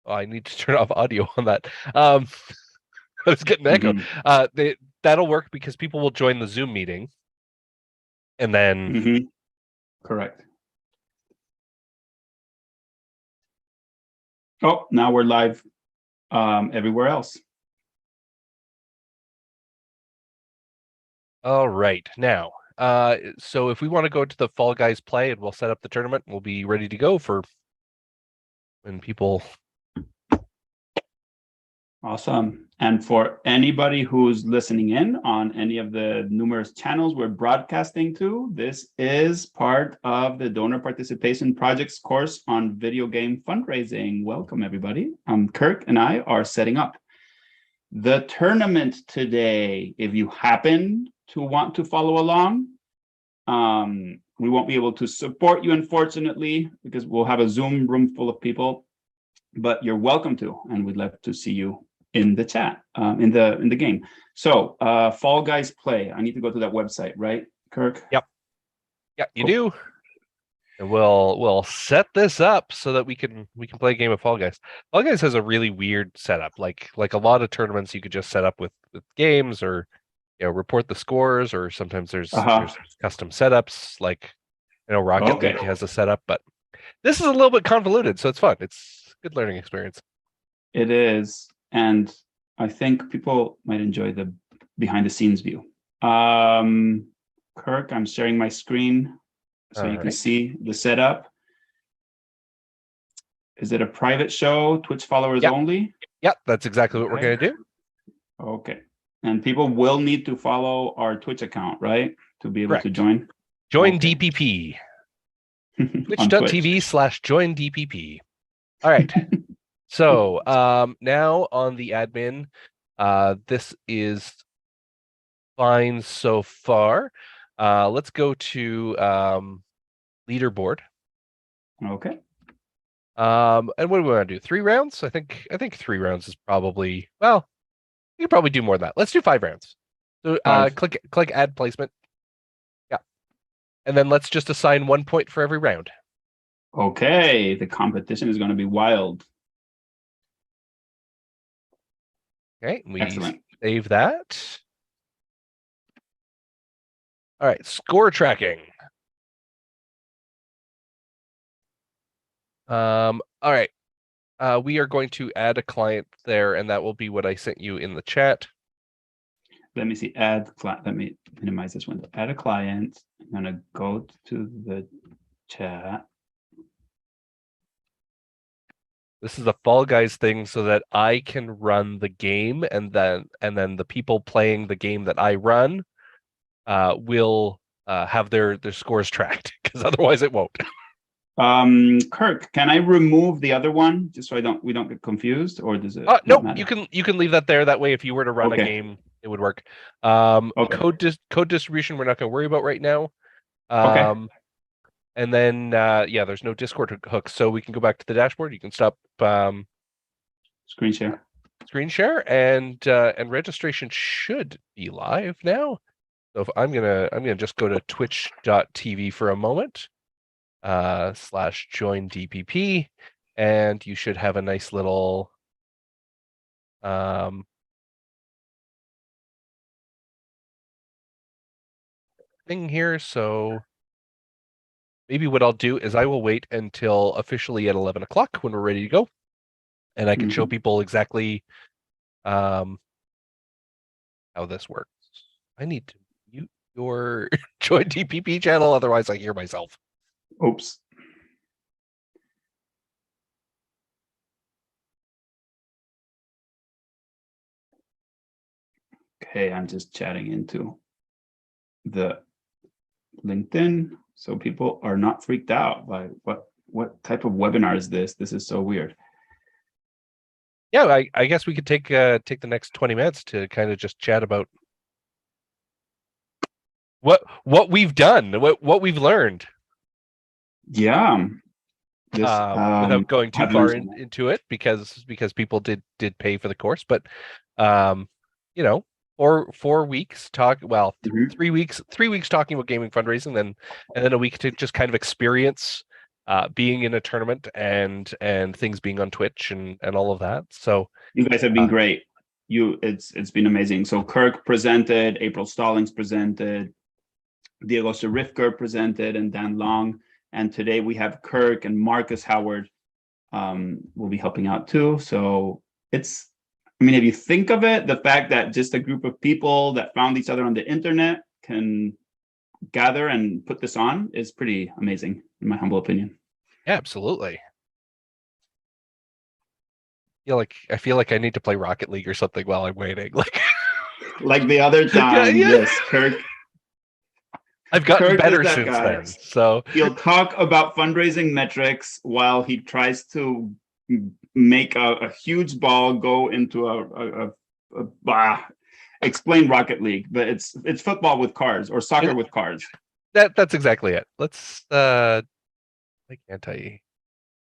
Oh, I need to turn off audio on that. I was getting an echo. That'll work because people will join the Zoom meeting, and then Correct. Oh, now we're live everywhere else. all right, now, so if we want to go to the Fall Guys play and we'll set up the tournament, we'll be ready to go for when people. Awesome. And for anybody who's listening in on any of the numerous channels we're broadcasting to, this is part of the Donor Participation Projects course on video game fundraising. Welcome, everybody. Kirk and I are setting up the tournament today. If you happen to want to follow along, we won't be able to support you, unfortunately, because we'll have a Zoom room full of people, but you're welcome to, and we'd love to see you in the chat, in the game. So Fall Guys Play, I need to go to that website, right, Kirk? Yep. Yeah, you do. And we'll set this up so that we can play a game of Fall Guys. Fall Guys has a really weird setup. Like a lot of tournaments you could just set up with games, or report the scores, or sometimes there's custom setups. Like Rocket League has a setup, but this is a little bit convoluted, so it's fun. It's a good learning experience. It is, and I think people might enjoy the behind the scenes view. Kirk, I'm sharing my screen so you can see the setup. Is it a private show, Twitch followers only? Yep, that's exactly what we're going to do. Okay. And people will need to follow our Twitch account, right? To be able to join? Join DPP. Twitch.tv/join DPP. All right. So now on the admin, this is fine so far. Let's go to leaderboard. Okay. And what do we want to do? 3 rounds? I think 3 rounds is probably, well, you can probably do more than that. Let's do 5 rounds. So click add placement. Yeah. And then let's just assign 1 point for every round. Okay. The competition is going to be wild. Okay. We save that. All right. Score tracking. All right. We are going to add a client there, and that will be what I sent you in the chat. Let me see. Add client. Let me minimize this window. Add a client. I'm going to go to the chat. This is a Fall Guys thing so that I can run the game, and then the people playing the game that I run will have their scores tracked, because otherwise it won't. Kirk, can I remove the other one just so we don't get confused, or does it? No, you can leave that there. That way, if you were to run a game, it would work. Code distribution, we're not going to worry about right now. And then there's no Discord hook, so we can go back to the dashboard. You can stop screen share, and registration should be live now. So if I'm gonna just go to twitch.tv for a moment. /join DPP, and you should have a nice little thing here. So maybe what I'll do is I will wait until officially at 11 o'clock when we're ready to go, and I can show people exactly how this works. I need to mute your join DPP channel, otherwise I hear myself. Oops. Okay, I'm just chatting into the LinkedIn so people are not freaked out by what type of webinar is this? This is so weird. Yeah, I guess we could take the next 20 minutes to kind of just chat about what we've done, what we've learned. Yeah. Without going too far into it, because people did pay for the course, but 4 weeks 3 weeks talking about gaming fundraising, and then a week to just kind of experience being in a tournament and things being on Twitch and all of that. So you guys have been great. It's been amazing. So Kirk presented, April Stallings presented, Diego Sarifker presented, and Dan Long. And today we have Kirk and Marcus Howard will be helping out too. So it's, I mean, if you think of it, the fact that just a group of people that found each other on the internet can gather and put this on is pretty amazing, in my humble opinion. yeah, absolutely. I feel like I need to play Rocket League or something while I'm waiting. Like the other time, yeah. yes, Kirk. I've gotten Kirk better is that since guy. then. So He'll talk about fundraising metrics while he tries to make a huge ball go into explain Rocket League, but it's football with cars or soccer with cars. that's exactly it. Let's I can't tell you.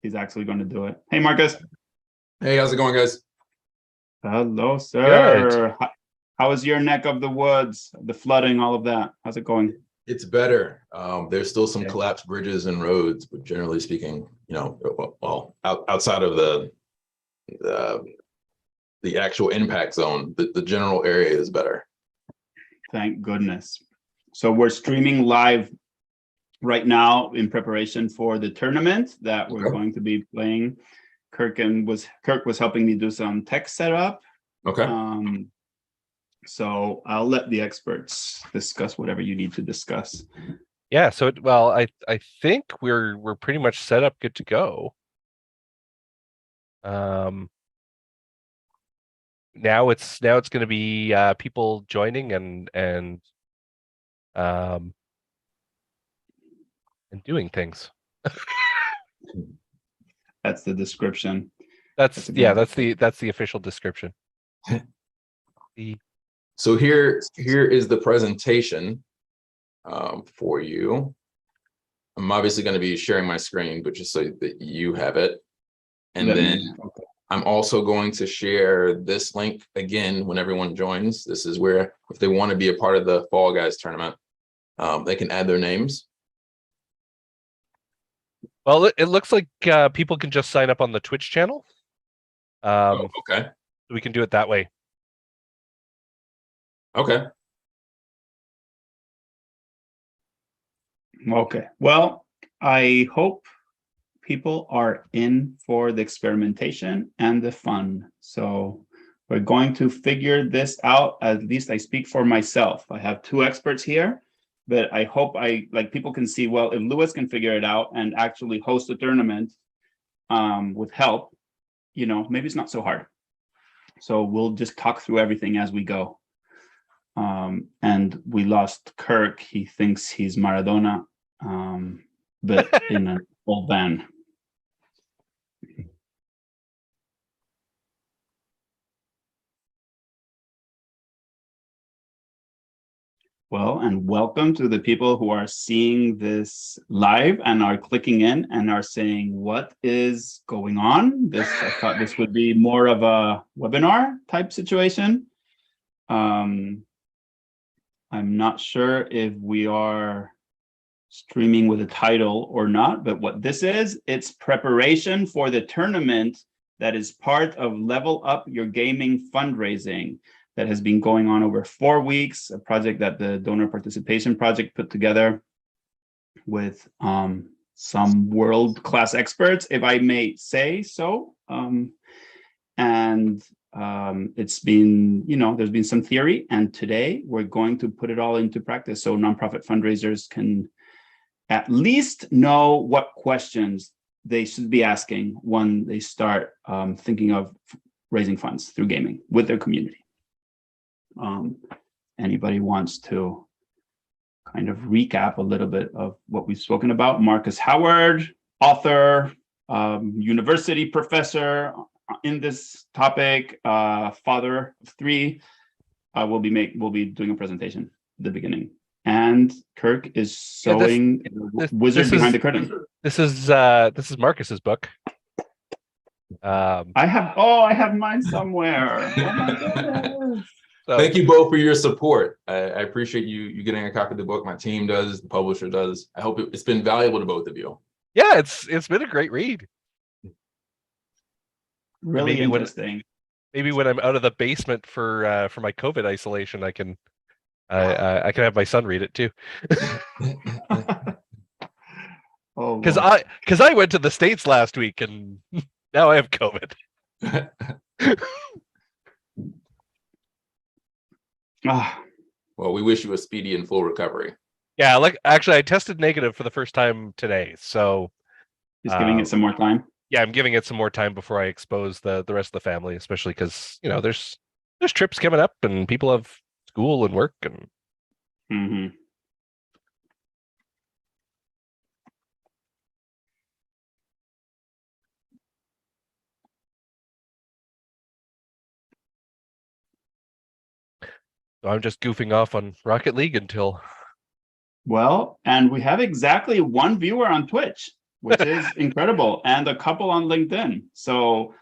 He's actually going to do it. Hey, Marcus. Hey, how's it going, guys? Hello, sir. Good. How is your neck of the woods, the flooding, all of that? How's it going? It's better. There's still some collapsed bridges and roads, but generally speaking, you know, well, outside of the actual impact zone, the general area is better. Thank goodness. So we're streaming live right now in preparation for the tournament that we're going to be playing. Kirk was helping me do some tech setup. Okay. So I'll let the experts discuss whatever you need to discuss. Yeah, so I think we're pretty much set up, good to go. Now it's going to be people joining and doing things. That's the description. That's the official description. So here is the presentation for you. I'm obviously going to be sharing my screen, but just so that you have it. And then I'm also going to share this link again when everyone joins. This is where, if they want to be a part of the Fall Guys tournament, they can add their names. Well, it looks like people can just sign up on the Twitch channel. Okay. We can do it that way. Okay. Okay. Well, I hope people are in for the experimentation and the fun. So we're going to figure this out. At least I speak for myself. I have two experts here, but I hope people can see, well, if Lewis can figure it out and actually host a tournament with help, you know, maybe it's not so hard. So we'll just talk through everything as we go. And we lost Kirk. He thinks he's Maradona, but in an old van. Well, and welcome to the people who are seeing this live and are clicking in and are saying, what is going on? I thought this would be more of a webinar type situation. I'm not sure if we are streaming with a title or not, but what this is, it's preparation for the tournament that is part of Level Up Your Gaming fundraising that has been going on over 4 weeks, a project that the Donor Participation Project put together with some world-class experts, if I may say so. It's been, you know, there's been some theory, and today we're going to put it all into practice so nonprofit fundraisers can at least know what questions they should be asking when they start thinking of raising funds through gaming with their community. Anybody wants to kind of recap a little bit of what we've spoken about? Marcus Howard, author, university professor in this topic, father of 3, will be doing a presentation at the beginning. And Kirk is sewing wizard behind the curtain. This is Marcus's book. I have mine somewhere. Oh my goodness. So, thank you both for your support. I appreciate you getting a copy of the book. My team does, the publisher does. I hope it's been valuable to both of you. Yeah, it's been a great read. Really maybe when interesting. maybe when I'm out of the basement for my COVID isolation, I can have my son read it too. Oh, Because well. I went to the States last week and now I have COVID. Ah, Well, we wish you a speedy and full recovery. Yeah, like actually I tested negative for the first time today. So just giving it some more time. yeah, I'm giving it some more time before I expose the rest of the family, especially because, there's trips coming up and people have school and work and Hmm. so I'm just goofing off on Rocket League until Well, and we have exactly one viewer on Twitch, which is incredible, and a couple on LinkedIn. So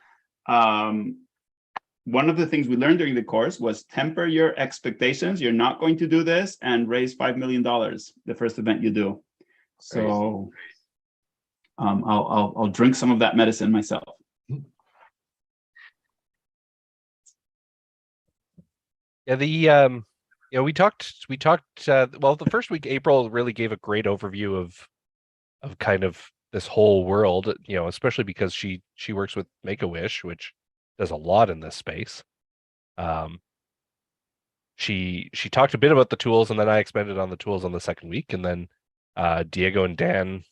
one of the things we learned during the course was temper your expectations. You're not going to do this and raise $5 million the first event you do. So I'll drink some of that medicine myself. yeah, we talked well, the first week April really gave a great overview of kind of this whole world, especially because she works with Make-A-Wish, which does a lot in this space. She talked a bit about the tools, and then I expanded on the tools on the second week, and then Diego and Dan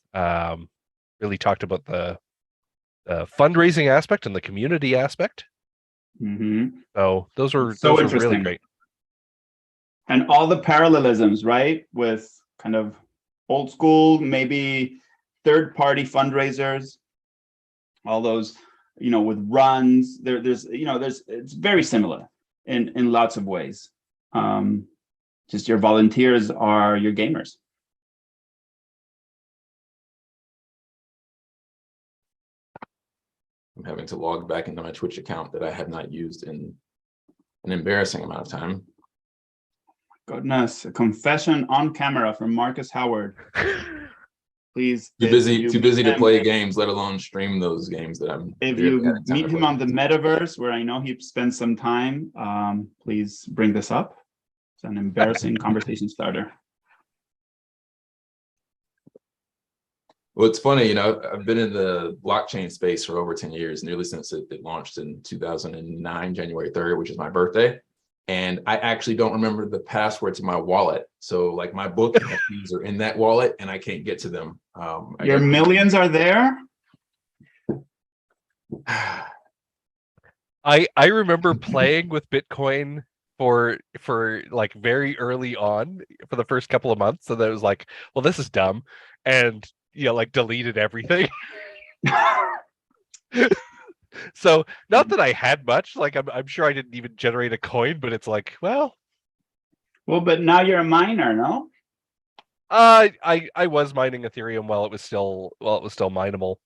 really talked about the fundraising aspect and the community aspect. Mm-hmm. So those were really great. And all the parallelisms, right, with kind of old school, maybe third-party fundraisers, all those, with runs. There's it's very similar in lots of ways. Just your volunteers are your gamers. I'm having to log back into my Twitch account that I have not used in an embarrassing amount of time. Goodness, a confession on camera from Marcus Howard. Please. Too busy to play games, let alone stream those games that I'm. If you meet him on the metaverse, where I know he spends some time, please bring this up. It's an embarrassing conversation starter. Well, it's funny, I've been in the blockchain space for over 10 years, nearly since it launched in 2009, January 3rd, which is my birthday. And I actually don't remember the password to my wallet. So like my book keys are in that wallet and I can't get to them. Your millions are there? I remember playing with Bitcoin for like very early on for the first couple of months. So that was like, well, this is dumb. And like deleted everything. So not that I had much, like I'm sure I didn't even generate a coin, but it's like, well, but now you're a miner, no? I was mining Ethereum while it was still mineable.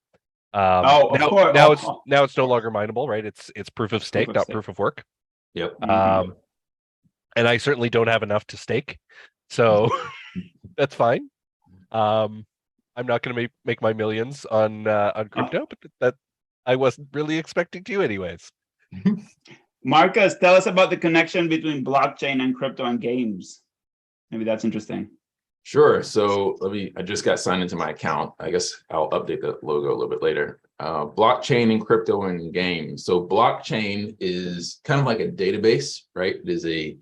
Of course. Now it's no longer mineable, right? It's proof of stake, not proof of work. Yep. And I certainly don't have enough to stake, so that's fine. I'm not going to make my millions on crypto, but that I wasn't really expecting to anyways. Marcus, tell us about the connection between blockchain and crypto and games. Maybe that's interesting. Sure. So I just got signed into my account. I guess I'll update the logo a little bit later. Blockchain and crypto and games. So blockchain is kind of like a database, right? It is a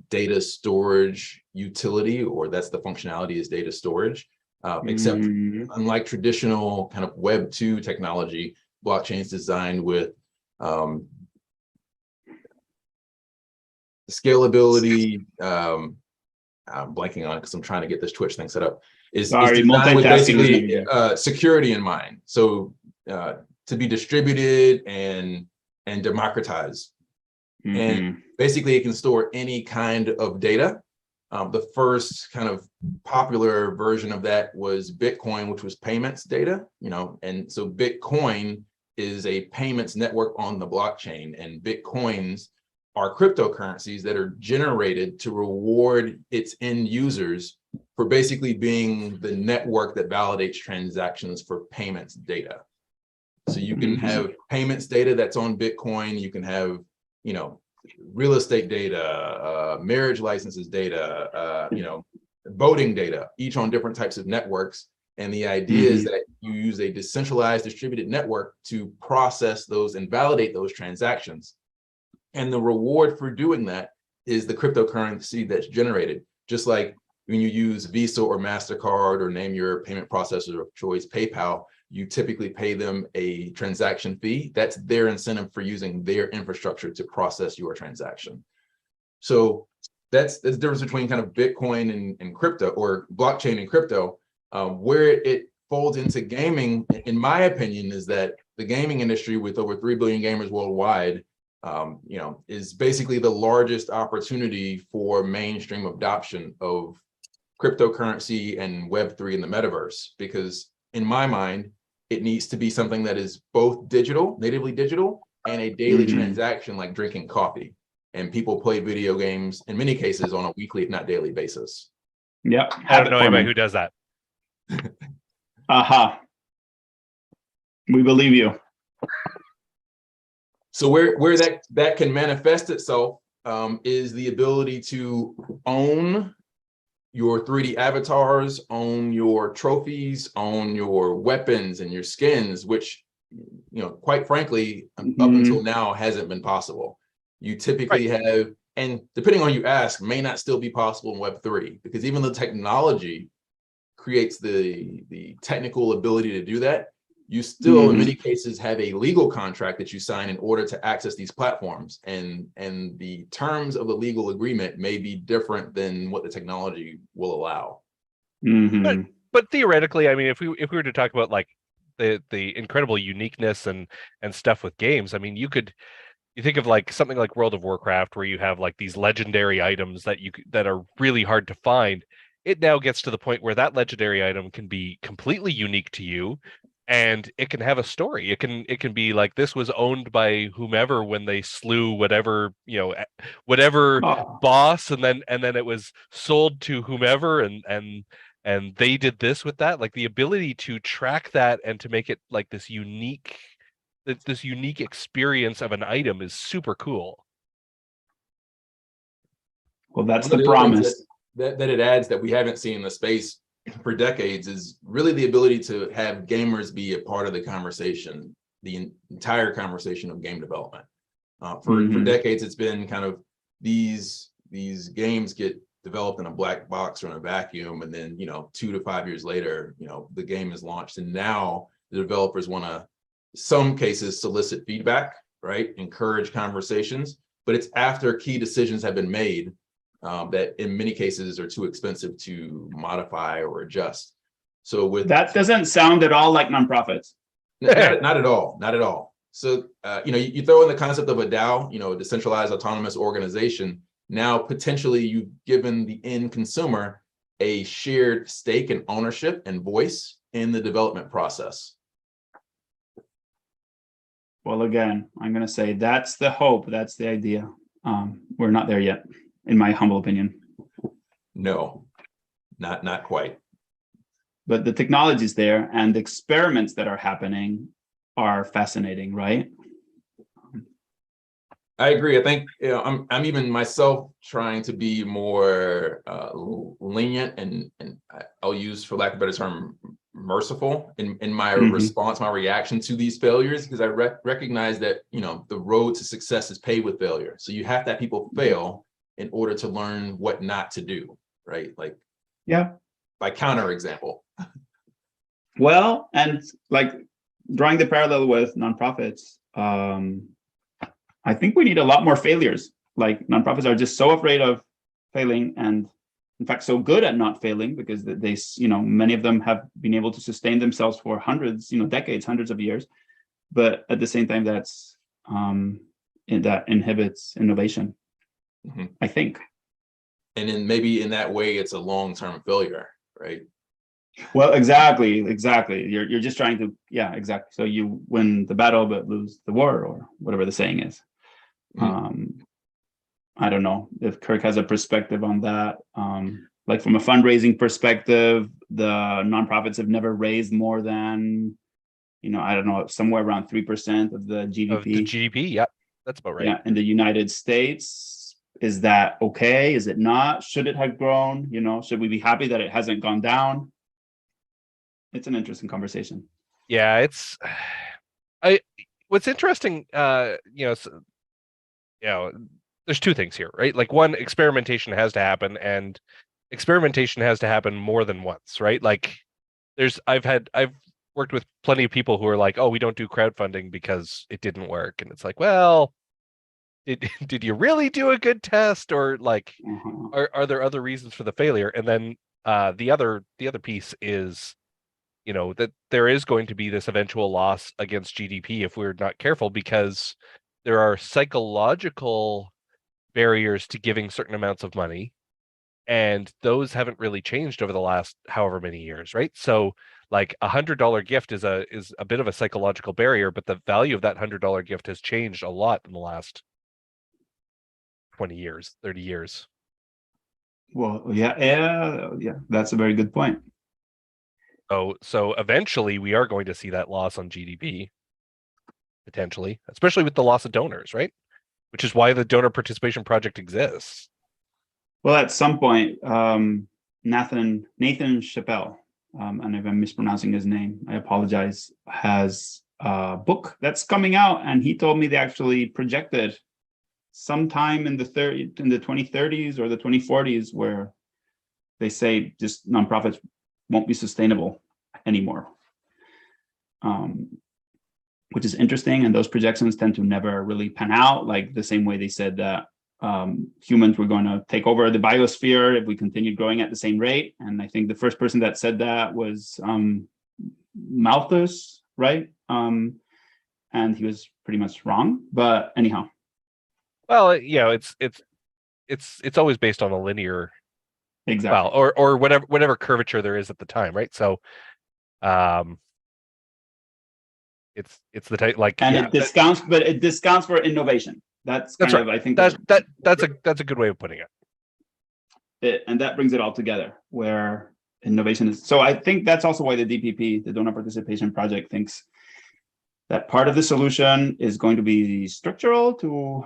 data storage utility, or that's the functionality is data storage. Except unlike traditional kind of Web 2 technology, blockchain is designed with scalability. I'm blanking on it because I'm trying to get this Twitch thing set up. Is designed with basically security in mind. So to be distributed and democratized. And basically it can store any kind of data. The first kind of popular version of that was Bitcoin, which was payments data, and so Bitcoin is a payments network on the blockchain, and Bitcoins are cryptocurrencies that are generated to reward its end users for basically being the network that validates transactions for payments data. So you can have payments data that's on Bitcoin. You can have, you know, real estate data, marriage licenses data, you know, voting data, each on different types of networks. And the idea is that you use a decentralized distributed network to process those and validate those transactions. And the reward for doing that is the cryptocurrency that's generated. Just like when you use Visa or MasterCard or name your payment processor of choice, PayPal, you typically pay them a transaction fee. That's their incentive for using their infrastructure to process your transaction. So that's the difference between kind of Bitcoin and crypto, or blockchain and crypto. Where it folds into gaming, in my opinion, is that the gaming industry, with over 3 billion gamers worldwide, you know, is basically the largest opportunity for mainstream adoption of cryptocurrency and Web3 in the metaverse. Because in my mind, it needs to be something that is both digital, natively digital, and a daily transaction like drinking coffee. And people play video games in many cases on a weekly, if not daily basis. Yeah, I don't know anybody who does that. Aha. We believe you. So where that can manifest itself is the ability to own your 3D avatars, own your trophies, own your weapons and your skins, which, you know, quite frankly, up until now hasn't been possible. You typically have, and depending on who you ask, may not still be possible in Web3, because even the technology creates the technical ability to do that, you still in many cases have a legal contract that you sign in order to access these platforms, and the terms of the legal agreement may be different than what the technology will allow. But theoretically, I mean, if we were to talk about like the incredible uniqueness and stuff with games, I mean, you think of like something like World of Warcraft, where you have like these legendary items that are really hard to find. It now gets to the point where that legendary item can be completely unique to you, and it can have a story. It can be like, this was owned by whomever when they slew whatever, you know, whatever boss, and then it was sold to whomever, and they did this with that. Like, the ability to track that and to make it like this unique experience of an item is super cool. Well, that's the promise. That it adds that we haven't seen in the space for decades is really the ability to have gamers be a part of the conversation, the entire conversation of game development. For decades, it's been kind of these games get developed in a black box or in a vacuum, and then, you know, 2 to 5 years later, you know, the game is launched, and now the developers want to, some cases, solicit feedback, right? Encourage conversations, but it's after key decisions have been made that in many cases are too expensive to modify or adjust. So with that doesn't sound at all like nonprofits. Not at all, not at all. So you know, you throw in the concept of a DAO, you know, a decentralized autonomous organization. Now potentially you've given the end consumer a shared stake and ownership and voice in the development process. Well, again, I'm going to say that's the hope. That's the idea. We're not there yet, in my humble opinion. No, not quite. But the technology is there, and the experiments that are happening are fascinating, right? I agree. I think, you know, I'm even myself trying to be more lenient and I'll use, for lack of a better term, merciful in my response, my reaction to these failures, because I recognize that, you know, the road to success is paved with failure. So you have to have people fail in order to learn what not to do, right? Like, yeah, by counter example. Well, and like drawing the parallel with nonprofits, I think we need a lot more failures. Like, nonprofits are just so afraid of failing, and in fact, so good at not failing, because they, you know, many of them have been able to sustain themselves for hundreds, you know, decades, hundreds of years. But at the same time, that inhibits innovation, I think. And then maybe in that way, it's a long-term failure, right? Well, exactly. You're just trying to, yeah, exactly. So you win the battle but lose the war, or whatever the saying is. I don't know if Kirk has a perspective on that. like from a fundraising perspective, the nonprofits have never raised more than, I don't know, somewhere around 3% of the GDP. Of the GDP, yeah, that's about right. Yeah, in the United States, is that okay? Is it not? Should it have grown? Should we be happy that it hasn't gone down? It's an interesting conversation. Yeah, it's what's interesting, there's two things here, right? Like, one, experimentation has to happen, and experimentation has to happen more than once, right? Like, I've worked with plenty of people who are like, oh, we don't do crowdfunding because it didn't work. And it's like, well, did you really do a good test, or like, are there other reasons for the failure? And then the other piece is, that there is going to be this eventual loss against GDP if we're not careful, because there are psychological barriers to giving certain amounts of money, and those haven't really changed over the last however many years, right? So like $100 gift is a bit of a psychological barrier, but the value of that $100 gift has changed a lot in the last 20 years, 30 years. Well, yeah, that's a very good point. So eventually we are going to see that loss on GDP, potentially, especially with the loss of donors, right? Which is why the donor participation project exists. Well, at some point, Nathan Chappelle, and if I'm mispronouncing his name, I apologize, has a book that's coming out, and he told me they actually projected sometime in the 2030s or the 2040s, where they say just nonprofits won't be sustainable anymore, which is interesting. And those projections tend to never really pan out, like the same way they said that humans were going to take over the biosphere if we continued growing at the same rate. And I think the first person that said that was Malthus, right? And he was pretty much wrong. But anyhow. Well, it's always based on a linear, exactly. Well, or whatever curvature there is at the time, right? So, it's the type, like, and it discounts for innovation. That's right. I think that's a good way of putting it. And that brings it all together, where innovation is. So I think that's also why the DPP, the Donor Participation Project, thinks that part of the solution is going to be structural to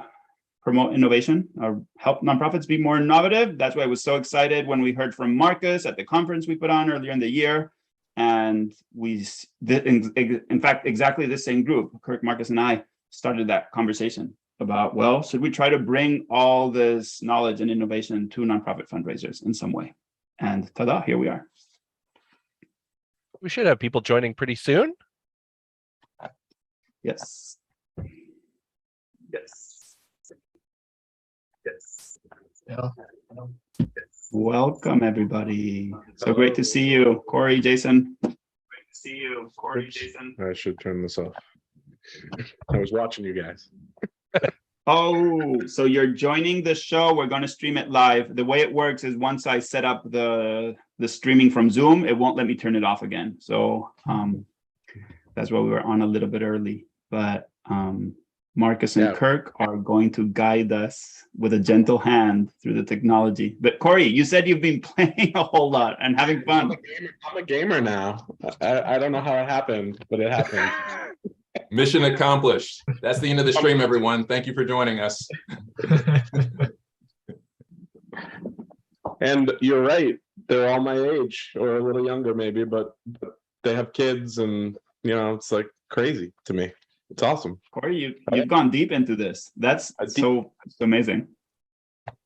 promote innovation or help nonprofits be more innovative. That's why I was so excited when we heard from Marcus at the conference we put on earlier in the year. And we did, in fact, exactly the same group, Kirk, Marcus, and I started that conversation about, well, should we try to bring all this knowledge and innovation to nonprofit fundraisers in some way? And ta-da, here we are. We should have people joining pretty soon. Yes. Yeah. Welcome, everybody. So great to see you, Corey, Jason. Great to see you, Corey, Jason. I should turn this off. I was watching you guys. Oh, so you're joining the show. We're going to stream it live. The way it works is once I set up the streaming from Zoom, it won't let me turn it off again. So that's why we were on a little bit early. But Marcus and Kirk are going to guide us with a gentle hand through the technology. But Corey, you said you've been playing a whole lot and having fun. I'm a gamer now. I don't know how it happened, but it happened. Mission accomplished. That's the end of the stream, everyone. Thank you for joining us. And you're right. They're all my age or a little younger maybe, but they have kids, and it's like crazy to me. It's awesome. Corey, you've gone deep into this. That's so amazing.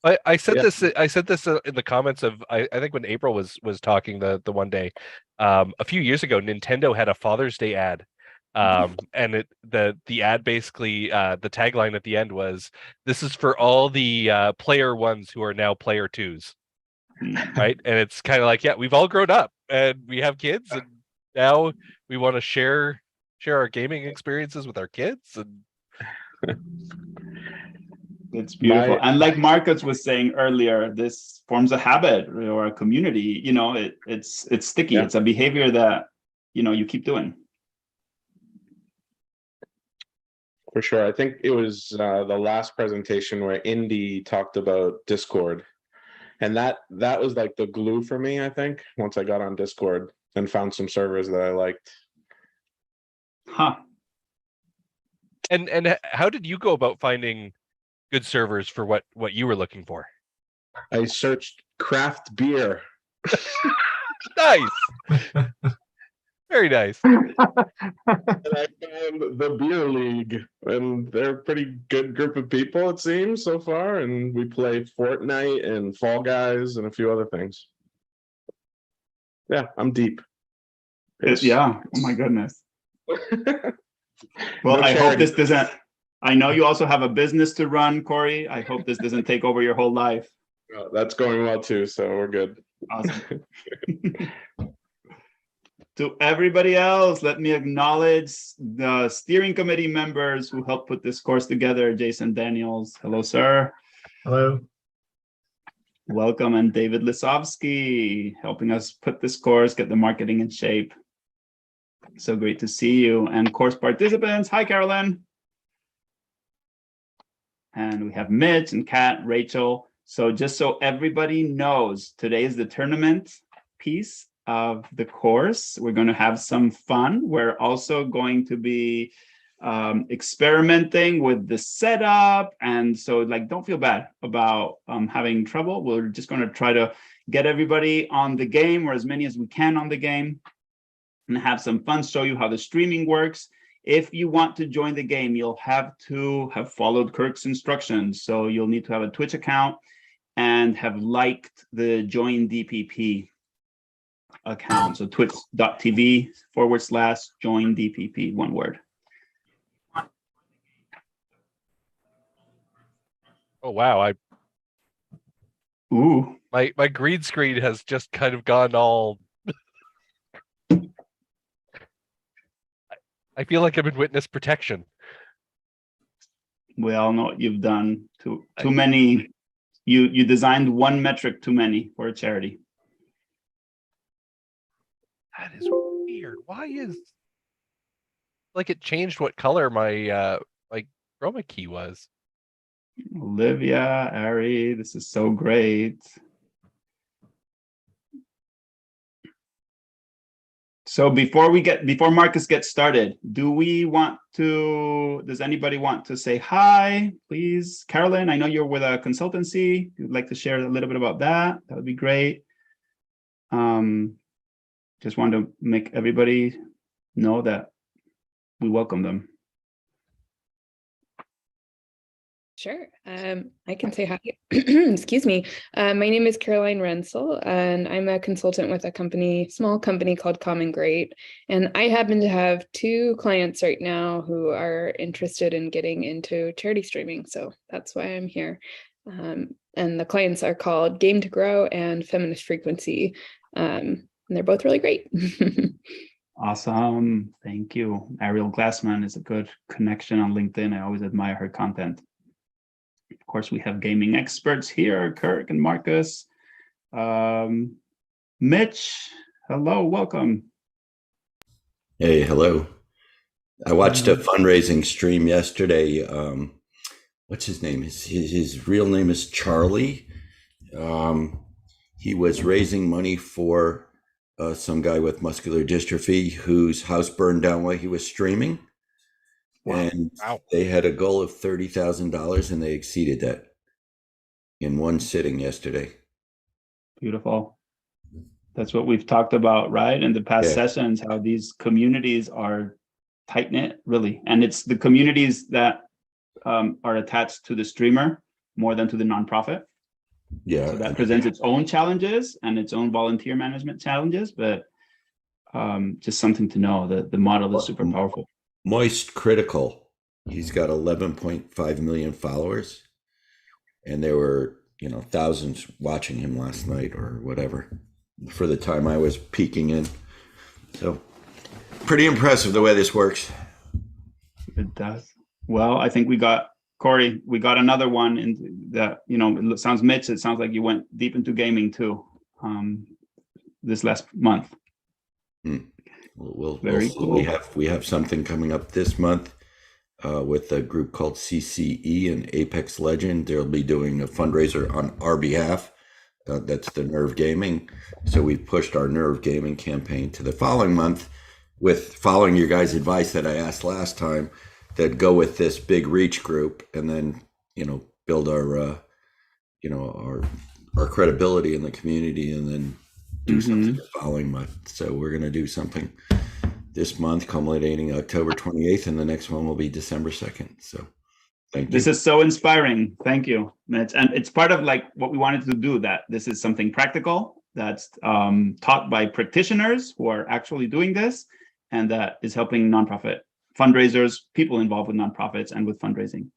I said this in the comments of I think when April was talking the one day a few years ago. Nintendo had a Father's Day ad, and the ad basically, the tagline at the end was, "This is for all the player ones who are now player twos," right? And it's kind of like, yeah, we've all grown up and we have kids, and now we want to share our gaming experiences with our kids. And it's beautiful. And like Marcus was saying earlier, this forms a habit or a community. It's sticky. It's a behavior that you keep doing. For sure. I think it was the last presentation where Indy talked about Discord And that was like the glue for me, I think, once I got on Discord and found some servers that I liked. Huh. And how did you go about finding good servers for what you were looking for? I searched craft beer. Nice. Very nice. And I found the beer league, and they're a pretty good group of people, it seems, so far. And we play Fortnite and Fall Guys and a few other things. Yeah, I'm deep. Yeah. Oh my goodness. Well, No I hope charity. this doesn't. I know you also have a business to run, Corey. I hope this doesn't take over your whole life. That's going well too, so we're good. Awesome. To everybody else, let me acknowledge the steering committee members who helped put this course together. Jason Daniels, hello, sir. Hello. Welcome, and David Lisowski, helping us put this course, get the marketing in shape. So great to see you. And course participants, hi, Carolyn. And we have Mitch and Kat, Rachel. So just so everybody knows, today is the tournament piece of the course. We're going to have some fun. We're also going to be experimenting with the setup. And so like, don't feel bad about having trouble. We're just going to try to get everybody on the game, or as many as we can on the game, and have some fun, show you how the streaming works. If you want to join the game, you'll have to have followed Kirk's instructions. So you'll need to have a Twitch account and have liked the Join DPP account. So twitch.tv/join DPP, one word. Oh wow, Ooh, my green screen has just kind of gone all. I feel like I'm in witness protection. we all know what you've done. Too many. You designed one metric too many for a charity. That is weird. Why is like it changed what color my like chroma key was? Olivia, Ari, this is so great. So before Marcus gets started, does anybody want to say hi, please? Carolyn, I know you're with a consultancy. If you'd like to share a little bit about that, that would be great. Just wanted to make everybody know that we welcome them. Sure. I can say hi. Excuse me. My name is Caroline Rensel, and I'm a consultant with a small company called Common Great. And I happen to have 2 clients right now who are interested in getting into charity streaming. So that's why I'm here. And the clients are called Game to Grow and Feminist Frequency. And they're both really great. Awesome. Thank you. Ariel Glassman is a good connection on LinkedIn. I always admire her content. Of course, we have gaming experts here, Kirk and Marcus. Mitch, hello, welcome. Hey, hello. I watched a fundraising stream yesterday. What's his name? His real name is Charlie. He was raising money for some guy with muscular dystrophy whose house burned down while he was streaming. Wow. And they had a goal of $30,000 and they exceeded that in one sitting yesterday. Beautiful. That's what we've talked about, right? In the past sessions, how these communities are tight-knit, really. And it's the communities that are attached to the streamer more than to the nonprofit. Yeah. So that presents its own challenges and its own volunteer management challenges, but just something to know that the model is super powerful. Moist Critical, he's got 11.5 million followers, and there were thousands watching him last night or whatever for the time I was peeking in. So pretty impressive the way this works. It does. Well, I think we got Corey, we got another one in that, it sounds Mitch, it sounds like you went deep into gaming too this last month. We'll Very see. cool. We have something coming up this month with a group called CCE and Apex Legend. They'll be doing a fundraiser on our behalf That's the Nerve Gaming. So we pushed our Nerve Gaming campaign to the following month, with following your guys' advice that I asked last time, that go with this big reach group, and then build our our credibility in the community, and then do something the following month. So we're going to do something this month, culminating October 28th, and the next one will be December 2nd. So thank you. This is so inspiring. Thank you, Mitch. And it's part of like what we wanted to do, that this is something practical that's taught by practitioners who are actually doing this, and that is helping nonprofit fundraisers, people involved with nonprofits and with fundraising.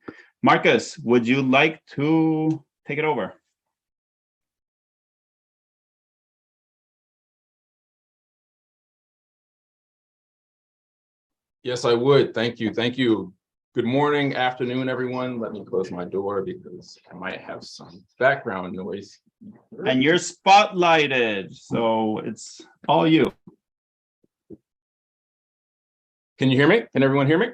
Marcus, would you like to take it over? Yes, I would. Thank you. Thank you. Good morning, afternoon, everyone. Let me close my door because I might have some background noise. And you're spotlighted, so it's all you. Can you hear me? Can everyone hear me?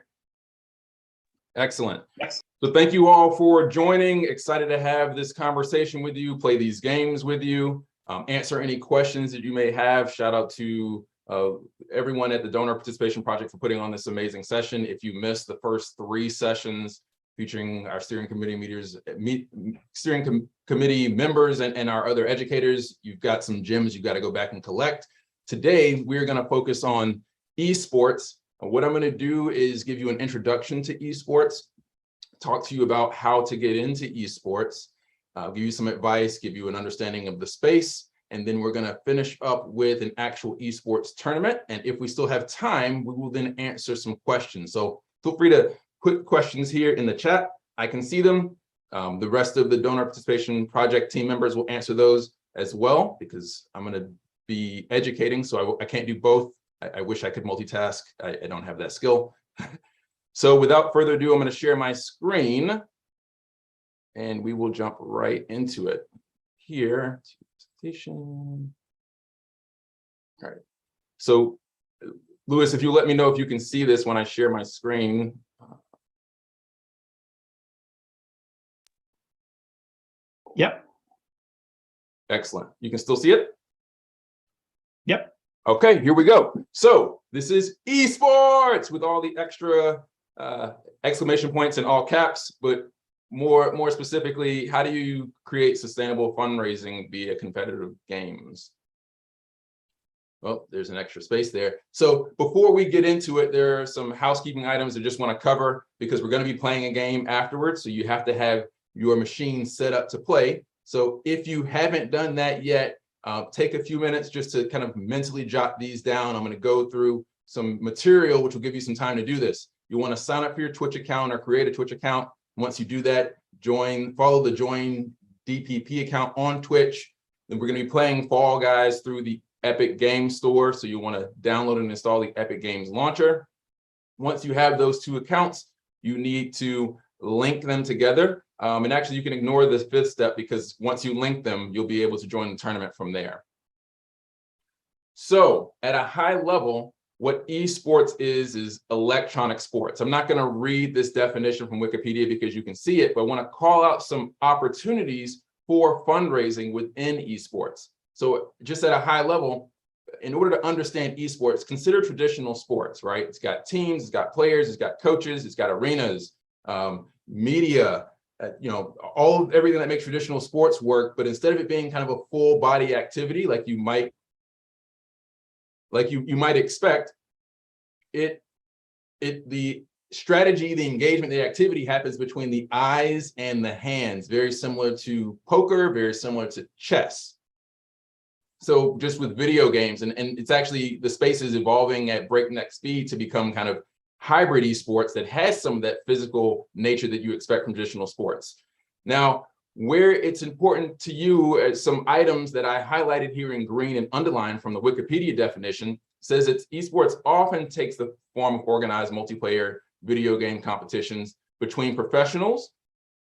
Excellent. Yes. So thank you all for joining. Excited to have this conversation with you, play these games with you, answer any questions that you may have. Shout out to everyone at the Donor Participation Project for putting on this amazing session. If you missed the first 3 sessions featuring our steering committee committee members and our other educators, you've got some gems you've got to go back and collect. Today, we're going to focus on esports. What I'm going to do is give you an introduction to esports, talk to you about how to get into esports, give you some advice, give you an understanding of the space, and then we're going to finish up with an actual esports tournament. And if we still have time, we will then answer some questions. So feel free to put questions here in the chat. I can see them. The rest of the Donor Participation Project team members will answer those as well, because I'm going to be educating, so I can't do both. I wish I could multitask. I don't have that skill. So without further ado, I'm going to share my screen, and we will jump right into it. Here, all right. So, Louis, if you let me know if you can see this when I share my screen. Yep. Excellent. You can still see it? Yep. Okay, here we go. So this is esports with all the extra exclamation points in all caps, but more specifically, how do you create sustainable fundraising via competitive games? Well, there's an extra space there. So before we get into it, there are some housekeeping items I just want to cover, because we're going to be playing a game afterwards. So you have to have your machine set up to play. So if you haven't done that yet, take a few minutes just to kind of mentally jot these down. I'm going to go through some material, which will give you some time to do this. You want to sign up for your Twitch account or create a Twitch account. Once you do that, follow the join DPP account on Twitch. Then we're going to be playing Fall Guys through the Epic Games Store. So you want to download and install the Epic Games Launcher. Once you have those 2 accounts, you need to link them together. And actually, you can ignore this 5th step, because once you link them, you'll be able to join the tournament from there. So at a high level, what esports is electronic sports. I'm not going to read this definition from Wikipedia because you can see it, but I want to call out some opportunities for fundraising within esports. So just at a high level, in order to understand esports, consider traditional sports, right? It's got teams, it's got players, it's got coaches, it's got arenas, media, everything that makes traditional sports work. But instead of it being kind of a full body activity, like you might expect, the strategy, the engagement, the activity happens between the eyes and the hands, very similar to poker, very similar to chess. So just with video games, and it's actually, the space is evolving at breakneck speed to become kind of hybrid esports that has some of that physical nature that you expect from traditional sports. Now, where it's important to you, some items that I highlighted here in green and underlined from the Wikipedia definition, says that esports often takes the form of organized multiplayer video game competitions between professionals.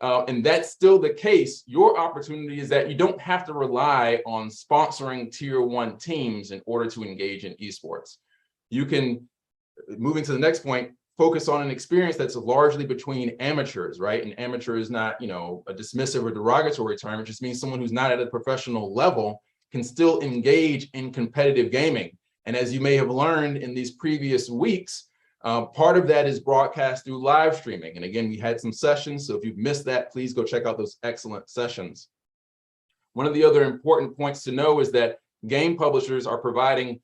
And that's still the case. Your opportunity is that you don't have to rely on sponsoring tier 1 teams in order to engage in esports. You can, moving to the next point, focus on an experience that's largely between amateurs, right? And amateur is not, you know, a dismissive or derogatory term. It just means someone who's not at a professional level can still engage in competitive gaming. And as you may have learned in these previous weeks, part of that is broadcast through live streaming. And again, we had some sessions. So if you've missed that, please go check out those excellent sessions. One of the other important points to know is that game publishers are providing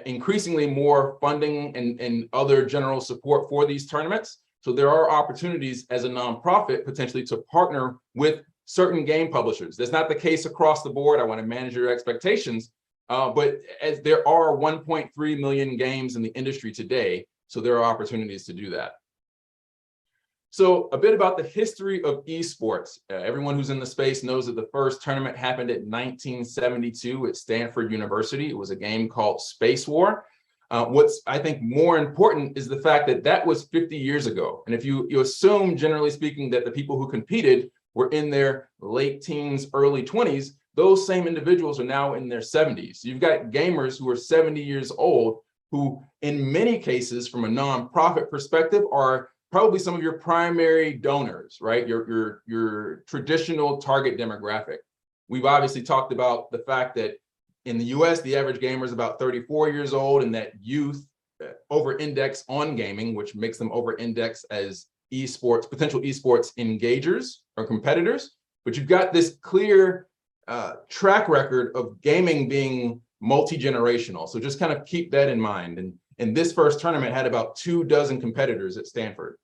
increasingly more funding and other general support for these tournaments. So there are opportunities as a nonprofit potentially to partner with certain game publishers. That's not the case across the board. I want to manage your expectations, but as there are 1.3 million games in the industry today, so there are opportunities to do that. So a bit about the history of esports. Everyone who's in the space knows that the first tournament happened in 1972 at Stanford University. It was a game called Space War. What's, I think, more important is the fact that that was 50 years ago. And if you assume, generally speaking, that the people who competed were in their late teens, early 20s, those same individuals are now in their 70s. You've got gamers who are 70 years old, who in many cases, from a nonprofit perspective, are probably some of your primary donors, right? Your traditional target demographic. We've obviously talked about the fact that in the US, the average gamer is about 34 years old, and that youth over-index on gaming, which makes them over-index as esports, potential esports engagers or competitors. But you've got this clear track record of gaming being multi-generational. So just kind of keep that in mind. And this first tournament had about 24 competitors at Stanford.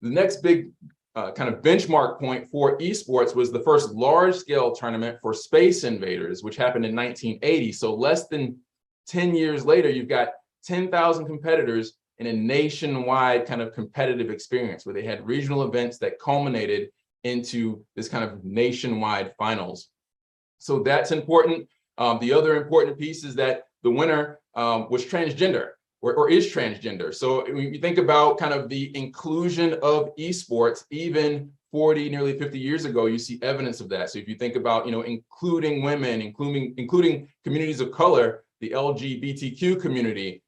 The next big kind of benchmark point for esports was the first large-scale tournament for Space Invaders, which happened in 1980. So less than 10 years later, you've got 10,000 competitors in a nationwide kind of competitive experience where they had regional events that culminated into this kind of nationwide finals. So that's important. The other important piece is that the winner was transgender or is transgender. So when you think about kind of the inclusion of esports, even 40, nearly 50 years ago, you see evidence of that. So if you think about, you know, including women, including communities of color, the LGBTQ community,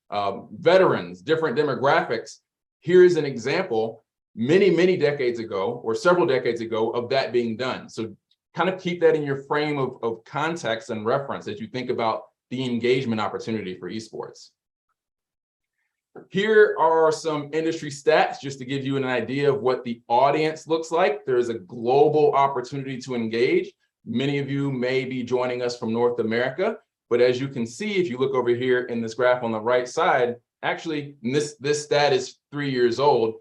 veterans, different demographics, here's an example many decades ago or several decades ago of that being done. So kind of keep that in your frame of context and reference as you think about the engagement opportunity for esports. Here are some industry stats just to give you an idea of what the audience looks like. There's a global opportunity to engage. Many of you may be joining us from North America, but as you can see, if you look over here in this graph on the right side, actually, this stat is 3 years old.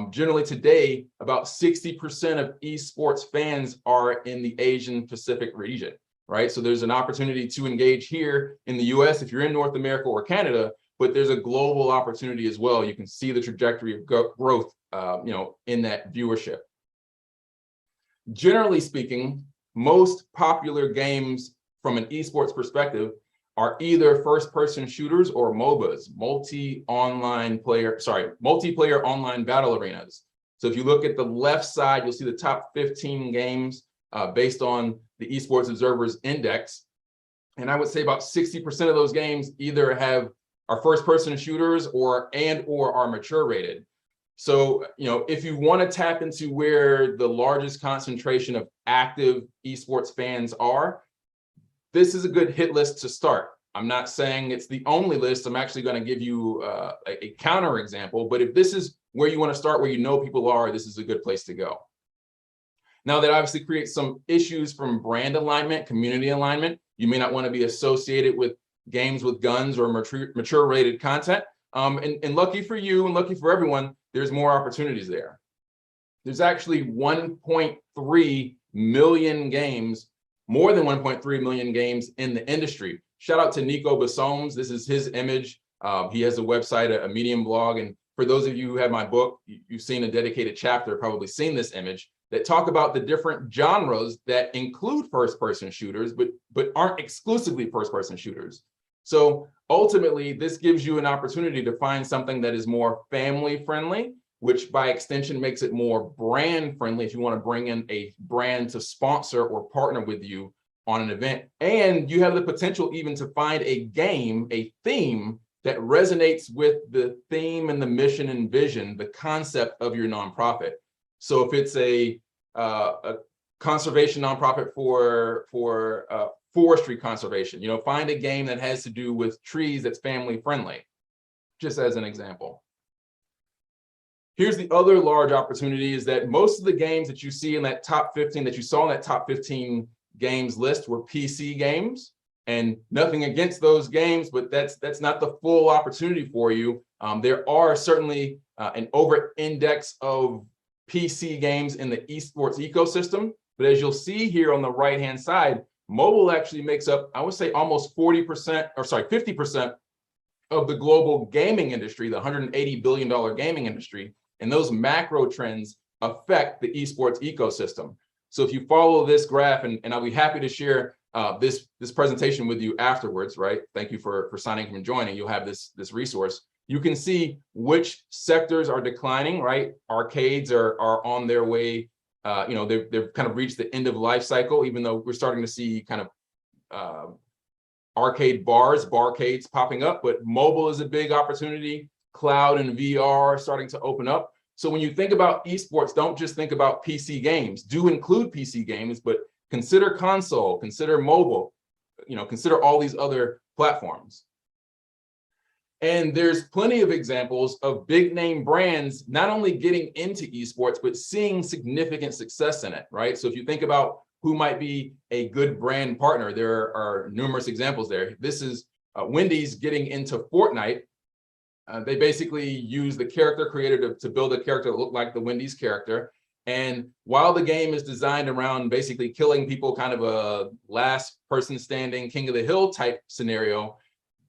Generally today, about 60% of esports fans are in the Asian Pacific region, right? So there's an opportunity to engage here in the US if you're in North America or Canada, but there's a global opportunity as well. You can see the trajectory of growth, you know, in that viewership. Generally speaking, most popular games from an esports perspective are either first-person shooters or MOBAs, multiplayer online battle arenas. So if you look at the left side, you'll see the top 15 games based on the Esports Observer's Index. And I would say about 60% of those games either are first-person shooters or are mature rated. So, you know, if you want to tap into where the largest concentration of active esports fans are, this is a good hit list to start. I'm not saying it's the only list. I'm actually going to give you a counter example. But if this is where you want to start, where you know people are, this is a good place to go. Now, that obviously creates some issues from brand alignment, community alignment. You may not want to be associated with games with guns or mature rated content. And lucky for you and lucky for everyone, there's more opportunities there. There's actually 1.3 million games, more than 1.3 million games in the industry. Shout out to Nico Bassoms. This is his image. He has a website, a Medium blog. And for those of you who have my book, you've seen a dedicated chapter, probably seen this image, that talk about the different genres that include first-person shooters, but aren't exclusively first-person shooters. So ultimately, this gives you an opportunity to find something that is more family-friendly, which by extension makes it more brand-friendly if you want to bring in a brand to sponsor or partner with you on an event. And you have the potential even to find a game, a theme that resonates with the theme and the mission and vision, the concept of your nonprofit. So if it's a conservation nonprofit for forestry conservation, you know, find a game that has to do with trees that's family friendly, just as an example. Here's the other large opportunity, is that most of the games that you see in that top 15, that you saw in that top 15 games list, were PC games. And nothing against those games, but that's not the full opportunity for you. There are certainly an over-index of PC games in the esports ecosystem, but as you'll see here on the right-hand side, mobile actually makes up, I would say, almost 40%, or sorry, 50% of the global gaming industry, the $180 billion gaming industry, and those macro trends affect the esports ecosystem. So if you follow this graph, and I'll be happy to share this presentation with you afterwards, right? Thank you for signing up and joining. You'll have this resource. You can see which sectors are declining, right? Arcades are on their way. You know, they've kind of reached the end of life cycle, even though we're starting to see kind of arcade bars, barcades popping up. But mobile is a big opportunity. Cloud and VR are starting to open up. So when you think about esports, don't just think about PC games. Do include PC games, but consider console, consider mobile, you know, consider all these other platforms. And there's plenty of examples of big name brands not only getting into esports, but seeing significant success in it, right? So if you think about who might be a good brand partner, there are numerous examples there. This is Wendy's getting into Fortnite. They basically use the character creator to build a character that looked like the Wendy's character. And while the game is designed around basically killing people, kind of a last person standing, king of the hill type scenario,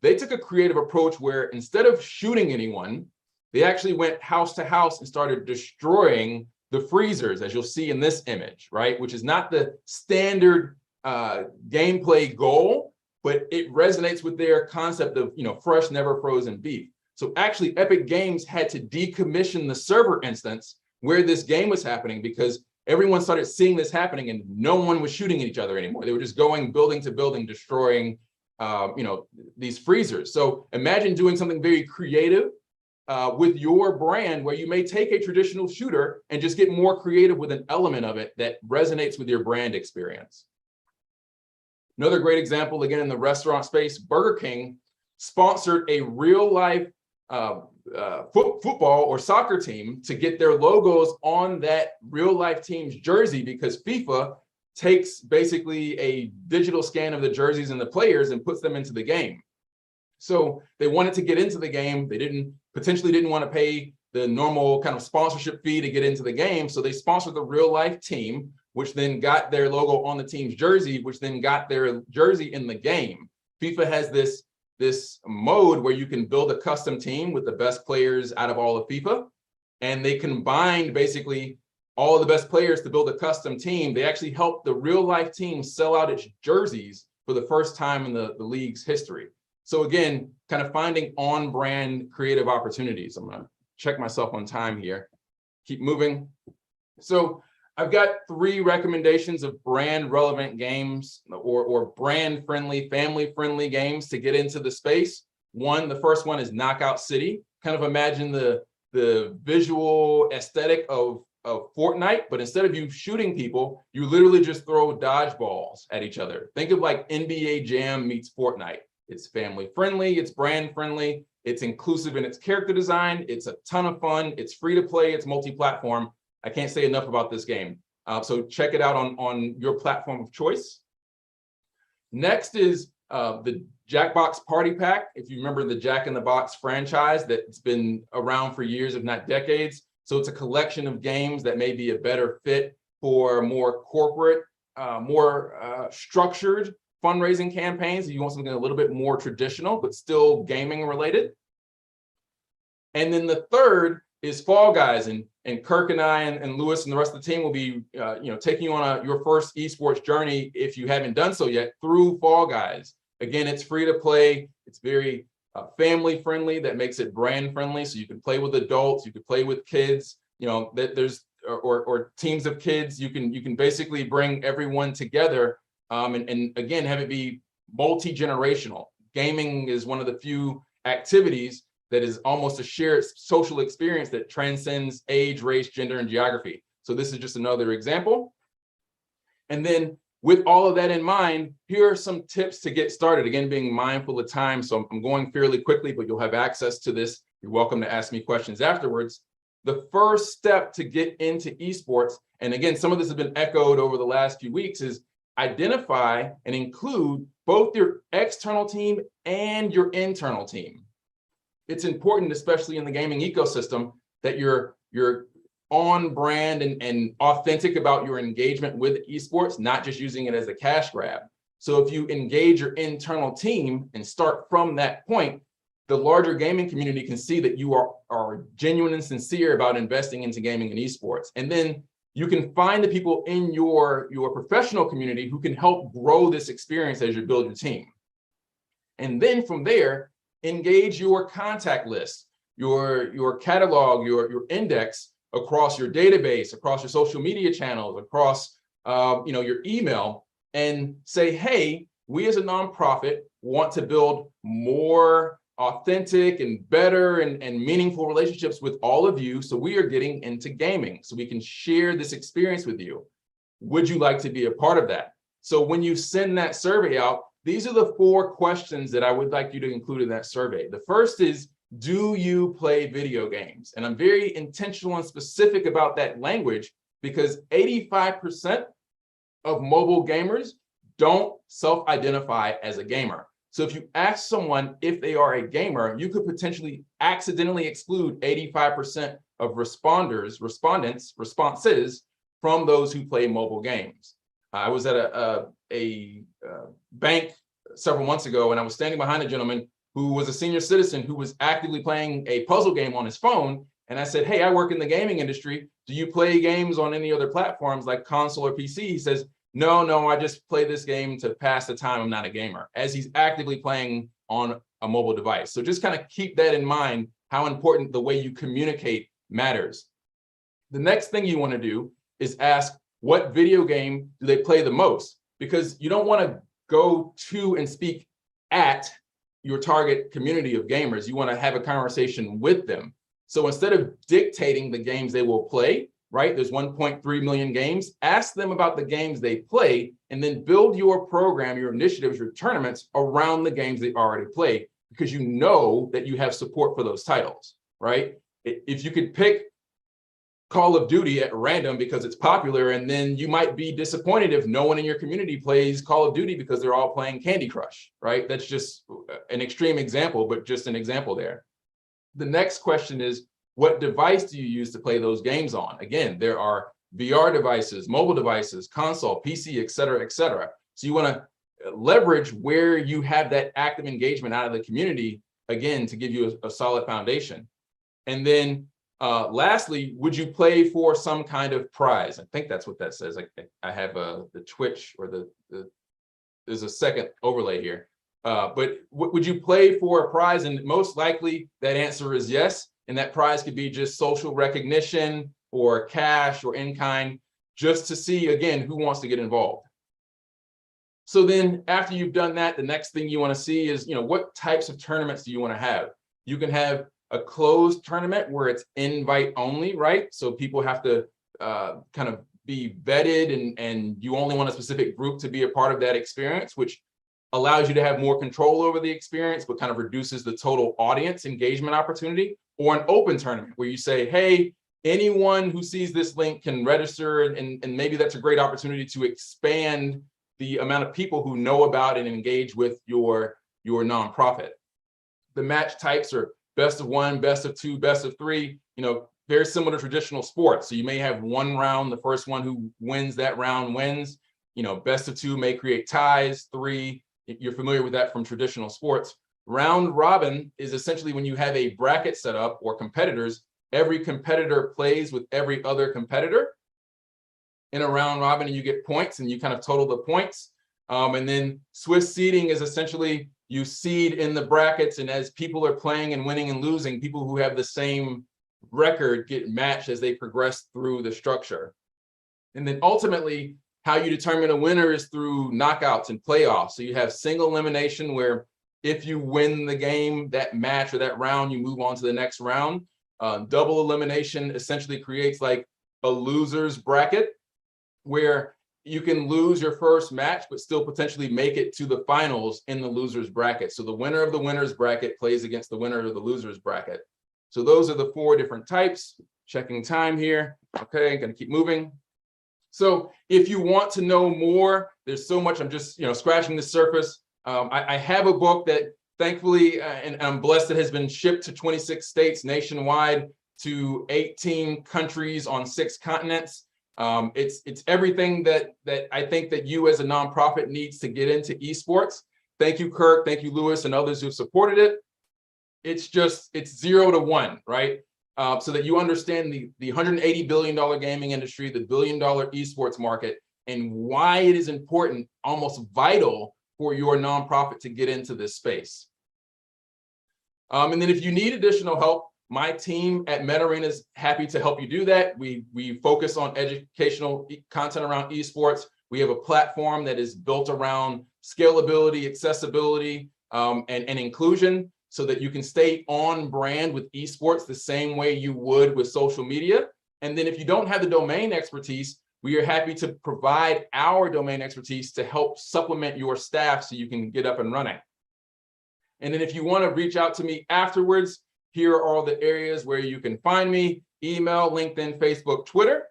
they took a creative approach where instead of shooting anyone, they actually went house to house and started destroying the freezers, as you'll see in this image, right? Which is not the standard gameplay goal, but it resonates with their concept of, you know, fresh, never frozen beef. So actually Epic Games had to decommission the server instance where this game was happening, because everyone started seeing this happening and no one was shooting at each other anymore. They were just going building to building, destroying you know, these freezers. So imagine doing something very creative with your brand, where you may take a traditional shooter and just get more creative with an element of it that resonates with your brand experience. Another great example, again, in the restaurant space, Burger King sponsored a real life football or soccer team to get their logos on that real life team's jersey, because FIFA takes basically a digital scan of the jerseys and the players and puts them into the game. So they wanted to get into the game. They potentially didn't want to pay the normal kind of sponsorship fee to get into the game. So they sponsored the real life team, which then got their logo on the team's jersey, which then got their jersey in the game. FIFA has this mode where you can build a custom team with the best players out of all of FIFA. And they combined basically all of the best players to build a custom team. They actually helped the real life team sell out its jerseys for the first time in the league's history. So again, kind of finding on brand creative opportunities. I'm gonna check myself on time here. Keep moving. So I've got 3 recommendations of brand relevant games or brand friendly, family friendly games to get into the space. The first one is Knockout City. Kind of imagine the visual aesthetic of Fortnite, but instead of you shooting people, you literally just throw dodgeballs at each other. Think of like NBA Jam meets Fortnite. It's family friendly, it's brand friendly, it's inclusive in its character design, it's a ton of fun, it's free to play, it's multi-platform. I can't say enough about this game. So check it out on your platform of choice. Next is the Jackbox Party Pack. If you remember the Jack in the Box franchise that's been around for years, if not decades. So it's a collection of games that may be a better fit for more corporate, more structured fundraising campaigns. You want something a little bit more traditional, but still gaming related. And then the third is Fall Guys, and Kirk and I and Lewis and the rest of the team will be taking you on your first esports journey, if you haven't done so yet, through Fall Guys. Again, it's free to play. It's very family friendly. That makes it brand friendly. So you can play with adults, you can play with kids. You know, there's or teams of kids. You can basically bring everyone together, and again have it be multi-generational. Gaming is one of the few activities that is almost a shared social experience that transcends age, race, gender, and geography. So this is just another example. And then with all of that in mind, here are some tips to get started. Again, being mindful of time. So I'm going fairly quickly, but you'll have access to this. You're welcome to ask me questions afterwards. The first step to get into esports, and again, some of this has been echoed over the last few weeks, is identify and include both your external team and your internal team. It's important, especially in the gaming ecosystem, that you're on brand and authentic about your engagement with esports, not just using it as a cash grab. So if you engage your internal team and start from that point, the larger gaming community can see that you are genuine and sincere about investing into gaming and esports. And then you can find the people in your professional community who can help grow this experience as you build your team. And then from there, engage your contact list, your catalog, your index across your database, across your social media channels, across your email, and say, hey, we as a nonprofit want to build more authentic and better and meaningful relationships with all of you. So we are getting into gaming so we can share this experience with you. Would you like to be a part of that? So when you send that survey out, these are the 4 questions that I would like you to include in that survey. The first is, do you play video games? And I'm very intentional and specific about that language because 85% of mobile gamers don't self-identify as a gamer. So if you ask someone if they are a gamer, you could potentially accidentally exclude 85% of responses from those who play mobile games. I was at a bank several months ago, and I was standing behind a gentleman who was a senior citizen who was actively playing a puzzle game on his phone. And I said, hey, I work in the gaming industry. Do you play games on any other platforms like console or PC? He says, no, I just play this game to pass the time. I'm not a gamer, as he's actively playing on a mobile device. So just kind of keep that in mind, how important the way you communicate matters. The next thing you want to do is ask, what video game do they play the most? Because you don't want to go to and speak at your target community of gamers. You want to have a conversation with them. So instead of dictating the games they will play, right? There's 1.3 million games. Ask them about the games they play, and then build your program, your initiatives, your tournaments around the games they already play, because you know that you have support for those titles, right? If you could pick Call of Duty at random because it's popular, and then you might be disappointed if no one in your community plays Call of Duty because they're all playing Candy Crush, right? That's just an extreme example, but just an example there. The next question is, what device do you use to play those games on? Again, there are VR devices, mobile devices, console, PC, et cetera, et cetera. So you want to leverage where you have that active engagement out of the community, again, to give you a solid foundation. And then lastly, would you play for some kind of prize? I think that's what that says. I have the Twitch, or there's a second overlay here. But would you play for a prize? And most likely that answer is yes. And that prize could be just social recognition or cash or in-kind, just to see, again, who wants to get involved. So then after you've done that, the next thing you want to see is, what types of tournaments do you want to have? You can have a closed tournament where it's invite only, right? So people have to kind of be vetted, and you only want a specific group to be a part of that experience, which allows you to have more control over the experience, but kind of reduces the total audience engagement opportunity. Or an open tournament where you say, hey, anyone who sees this link can register, and maybe that's a great opportunity to expand the amount of people who know about and engage with your nonprofit. The match types are best of 1, best of 2, best of 3, very similar to traditional sports. So you may have one round, the first one who wins that round wins. Best of 2 may create ties, 3, you're familiar with that from traditional sports. Round robin is essentially when you have a bracket set up, or competitors. Every competitor plays with every other competitor in a round robin, and you get points, and you kind of total the points. And then Swiss seeding is essentially you seed in the brackets, and as people are playing and winning and losing, people who have the same record get matched as they progress through the structure. And then ultimately, how you determine a winner is through knockouts and playoffs. So you have single elimination, where If you win the game, that match or that round, you move on to the next round. Double elimination essentially creates like a loser's bracket where you can lose your first match, but still potentially make it to the finals in the loser's bracket. So the winner of the winner's bracket plays against the winner of the loser's bracket. So those are the 4 different types. Checking time here. Okay, gonna keep moving. So if you want to know more, there's so much. I'm just scratching the surface. I have a book that thankfully, and I'm blessed, it has been shipped to 26 states nationwide, to 18 countries on 6 continents. It's everything that I think that you as a nonprofit needs to get into esports. Thank you, Kirk. Thank you, Lewis, and others who've supported it. It's 0 to 1, right? So that you understand the $180 billion gaming industry, the $1 billion esports market, and why it is important, almost vital for your nonprofit to get into this space. And then if you need additional help, my team at MetaArena is happy to help you do that. We focus on educational content around esports. We have a platform that is built around scalability, accessibility, and inclusion, so that you can stay on brand with esports the same way you would with social media. And then if you don't have the domain expertise, we are happy to provide our domain expertise to help supplement your staff so you can get up and running. And then if you want to reach out to me afterwards, here are all the areas where you can find me: email, LinkedIn, Facebook, Twitter.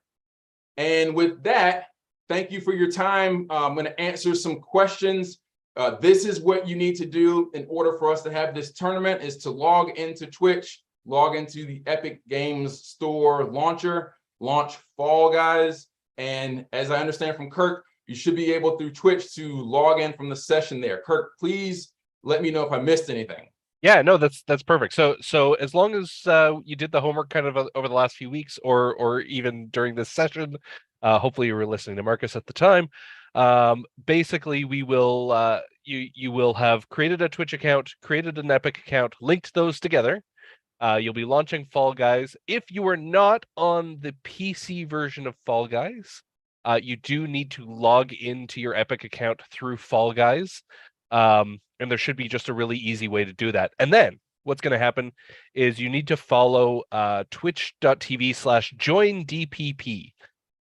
And with that, thank you for your time. I'm going to answer some questions. This is what you need to do in order for us to have this tournament: is to log into Twitch, log into the Epic Games Store launcher, launch Fall Guys. And as I understand from Kirk, you should be able through Twitch to log in from the session there. Kirk, please let me know if I missed anything. Yeah, no, that's perfect. So as long as you did the homework kind of over the last few weeks, or even during this session, hopefully you were listening to Marcus at the time. Basically, we will you will have created a Twitch account, created an Epic account, linked those together. You'll be launching Fall Guys. If you are not on the PC version of Fall Guys, you do need to log into your Epic account through Fall Guys. And there should be just a really easy way to do that. And then what's going to happen is you need to follow twitch.tv/joindpp.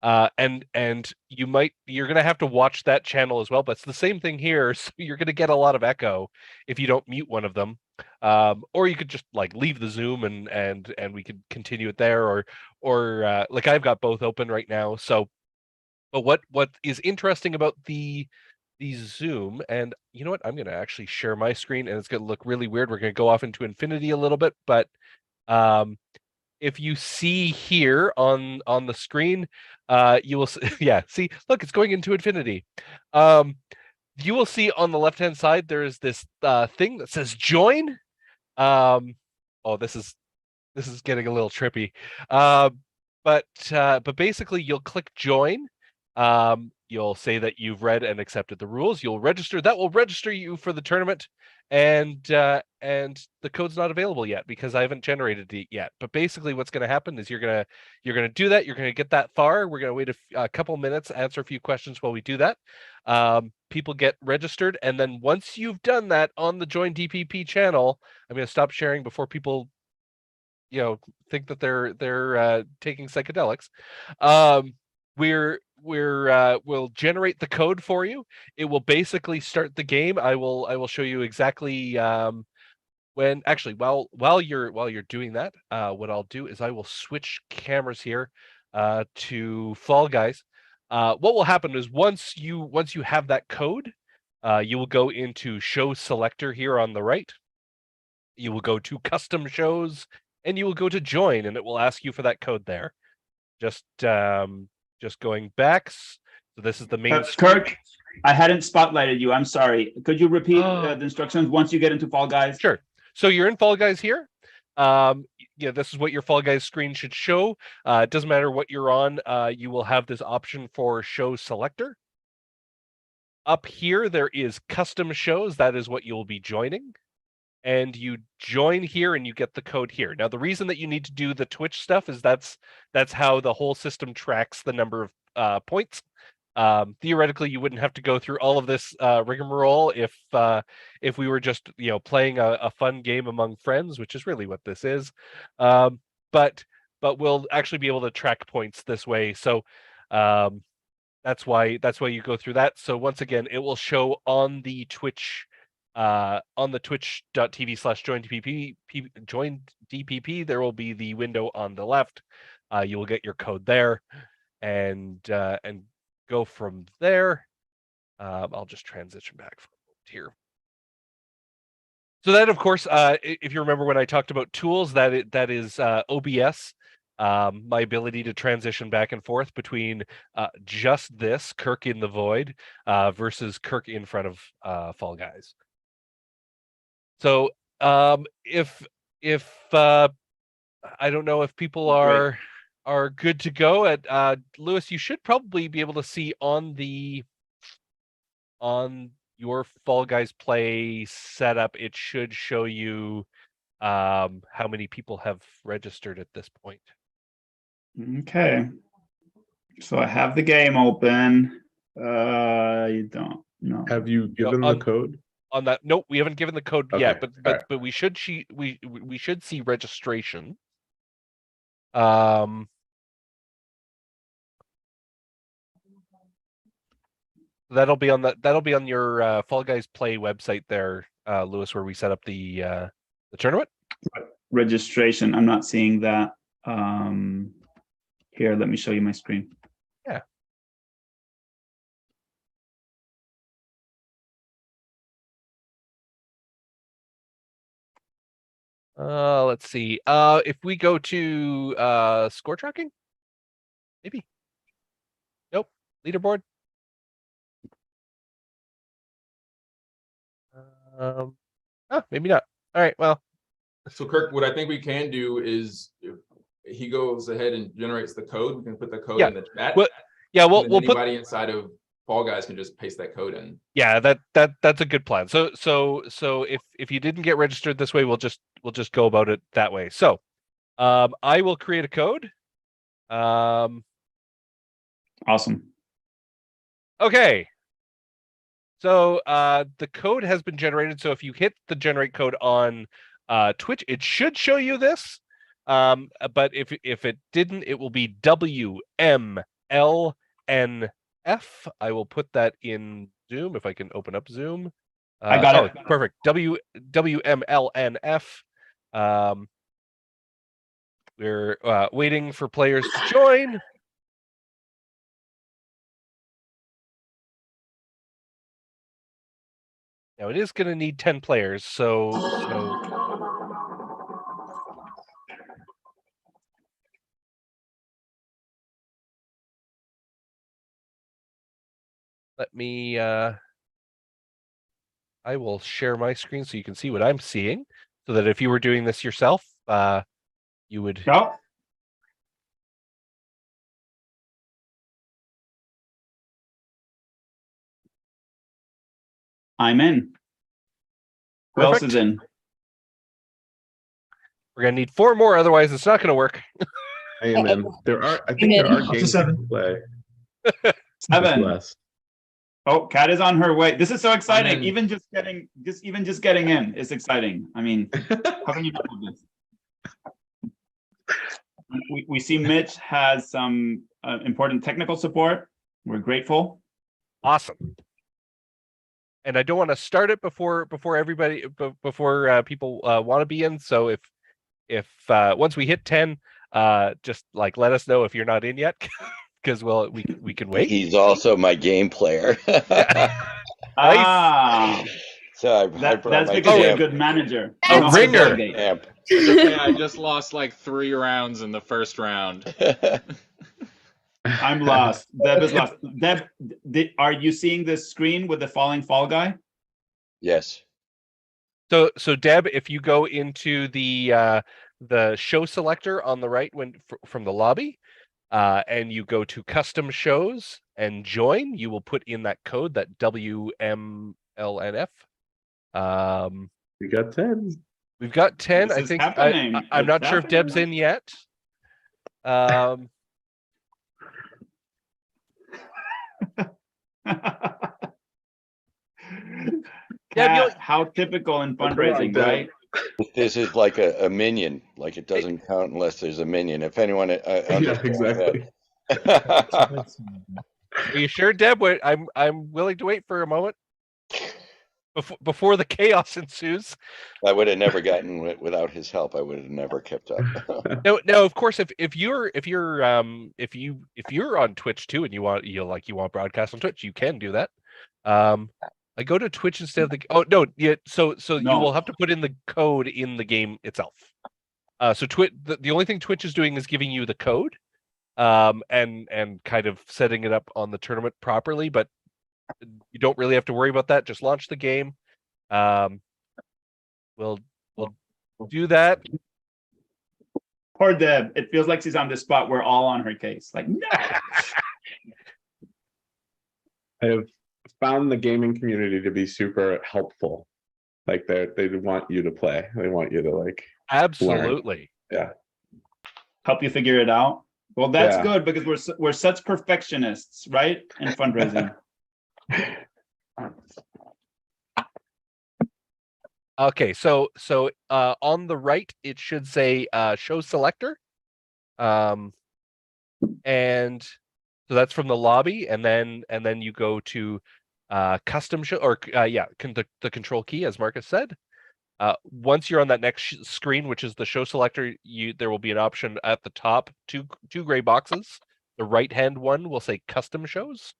And you're going to have to watch that channel as well, but it's the same thing here. So you're going to get a lot of echo if you don't mute one of them. Or you could just like leave the Zoom and we could continue it there, or like I've got both open right now. So, but what is interesting about the Zoom, and you know what, I'm going to actually share my screen, and it's going to look really weird. We're going to go off into infinity a little bit, but if you see here on the screen, you will yeah, see, look, it's going into infinity. You will see on the left hand side there is this thing that says join. Oh, this is getting a little trippy. But basically you'll click join. You'll say that you've read and accepted the rules. You'll register. That will register you for the tournament, and the code's not available yet because I haven't generated it yet. But basically, what's going to happen is you're gonna do that. You're gonna get that far. We're gonna wait a couple minutes, answer a few questions while we do that. People get registered, and then once you've done that on the Join DPP channel, I'm gonna stop sharing before people, think that they're taking psychedelics. We'll generate the code for you. It will basically start the game. I will show you exactly when actually while you're doing that, what I'll do is I will switch cameras here to Fall Guys. What will happen is once you have that code, you will go into show selector here on the right. You will go to custom shows and you will go to join, and it will ask you for that code there. Just going back. So this is the main Kirk, I hadn't spotlighted you. I'm sorry. Could you repeat the instructions once you get into Fall Guys? Sure. So you're in Fall Guys here. This is what your Fall Guys screen should show. It doesn't matter what you're on. You will have this option for show selector. Up here, there is custom shows. That is what you'll be joining. And you join here and you get the code here. Now, the reason that you need to do the Twitch stuff is that's how the whole system tracks the number of points. Theoretically, you wouldn't have to go through all of this rigmarole if we were just playing a fun game among friends, which is really what this is. But we'll actually be able to track points this way. So that's why you go through that. So once again, it will show on the Twitch on the twitch.tv/join DPP. There will be the window on the left. You will get your code there, and go from there. I'll just transition back for a moment here. So that, of course, if you remember when I talked about tools, that is OBS. My ability to transition back and forth between just this Kirk in the Void versus Kirk in front of Fall Guys. So if I don't know if people are good to go at Lewis, you should probably be able to see on your Fall Guys play setup, it should show you how many people have registered at this point. Okay. So I have the game open. You don't know. Have you given the code? On that, nope, we haven't given the code yet, Okay, but we should see registration. That'll be on your Fall Guys Play website there, Lewis, where we set up the tournament. Registration. I'm not seeing that. Here, let me show you my screen. Yeah. Let's see. If we go to score tracking, maybe. Nope. Leaderboard. Maybe not. All right. Well. So Kirk, what I think we can do is if he goes ahead and generates the code, we can put the code in the chat. Well, yeah, we'll put anybody inside of Fall Guys can just paste that code in. Yeah, that's a good plan. So if you didn't get registered this way, we'll just go about it that way. So I will create a code. Awesome. Okay. So the code has been generated. So if you hit the generate code on Twitch, it should show you this. But if it didn't, it will be WMLNF. I will put that in Zoom if I can open up Zoom. I got it. Perfect. WMLNF. We're waiting for players to join. Now it is going to need 10 players, so let me I will share my screen so you can see what I'm seeing, so that if you were doing this yourself, you would. Go. I'm in. Who else is in? We're gonna need 4 more, otherwise it's not gonna work. I am in. I think there are games to play. 7. Oh, Kat is on her way. This is so exciting. Even just getting in is exciting. I mean, how can you do this? We see Mitch has some important technical support. We're grateful. Awesome. And I don't want to start it before people want to be in. So if once we hit 10, just like let us know if you're not in yet, because we can wait. He's also my game player. Nice. So that's because you're a good manager. A ringer. I just lost like 3 rounds in the first round. I'm lost. Deb is lost. Deb, are you seeing this screen with the falling Fall Guy? Yes. So Deb, if you go into the show selector on the right from the lobby, and you go to custom shows and join, you will put in that code, that WMLNF. We got 10. We've got 10. This I is think happening. I'm not sure if happening. Deb's in yet. Deb, you'll- How typical in Come on, fundraising, Deb. right? This is like a minion. Like it doesn't count unless there's a minion. If anyone Yeah, exactly. Are you sure, Deb? I'm willing to wait for a moment before the chaos ensues. I would have never gotten without his help. I would have never kept up. No. Of course, if you're on Twitch too, and you want broadcast on Twitch, you can do that. I go to Twitch instead of the. Oh no, yeah. So you No. will have to put in the code in the game itself. So the only thing Twitch is doing is giving you the code, and kind of setting it up on the tournament properly, but you don't really have to worry about that. Just launch the game. We'll do that. Poor Deb. It feels like she's on the spot. We're all on her case. Like, no. I have found the gaming community to be super helpful. Like they want you to play. They want you to like Absolutely. yeah. Help you figure it out. Well, that's Yeah. good because we're such perfectionists, right? In fundraising. Okay, so on the right it should say show selector, and so that's from the lobby, and then you go to custom show, or the control key, as Marcus said. Once you're on that next screen, which is the show selector, there will be an option at the top, two gray boxes. The right hand one will say custom shows,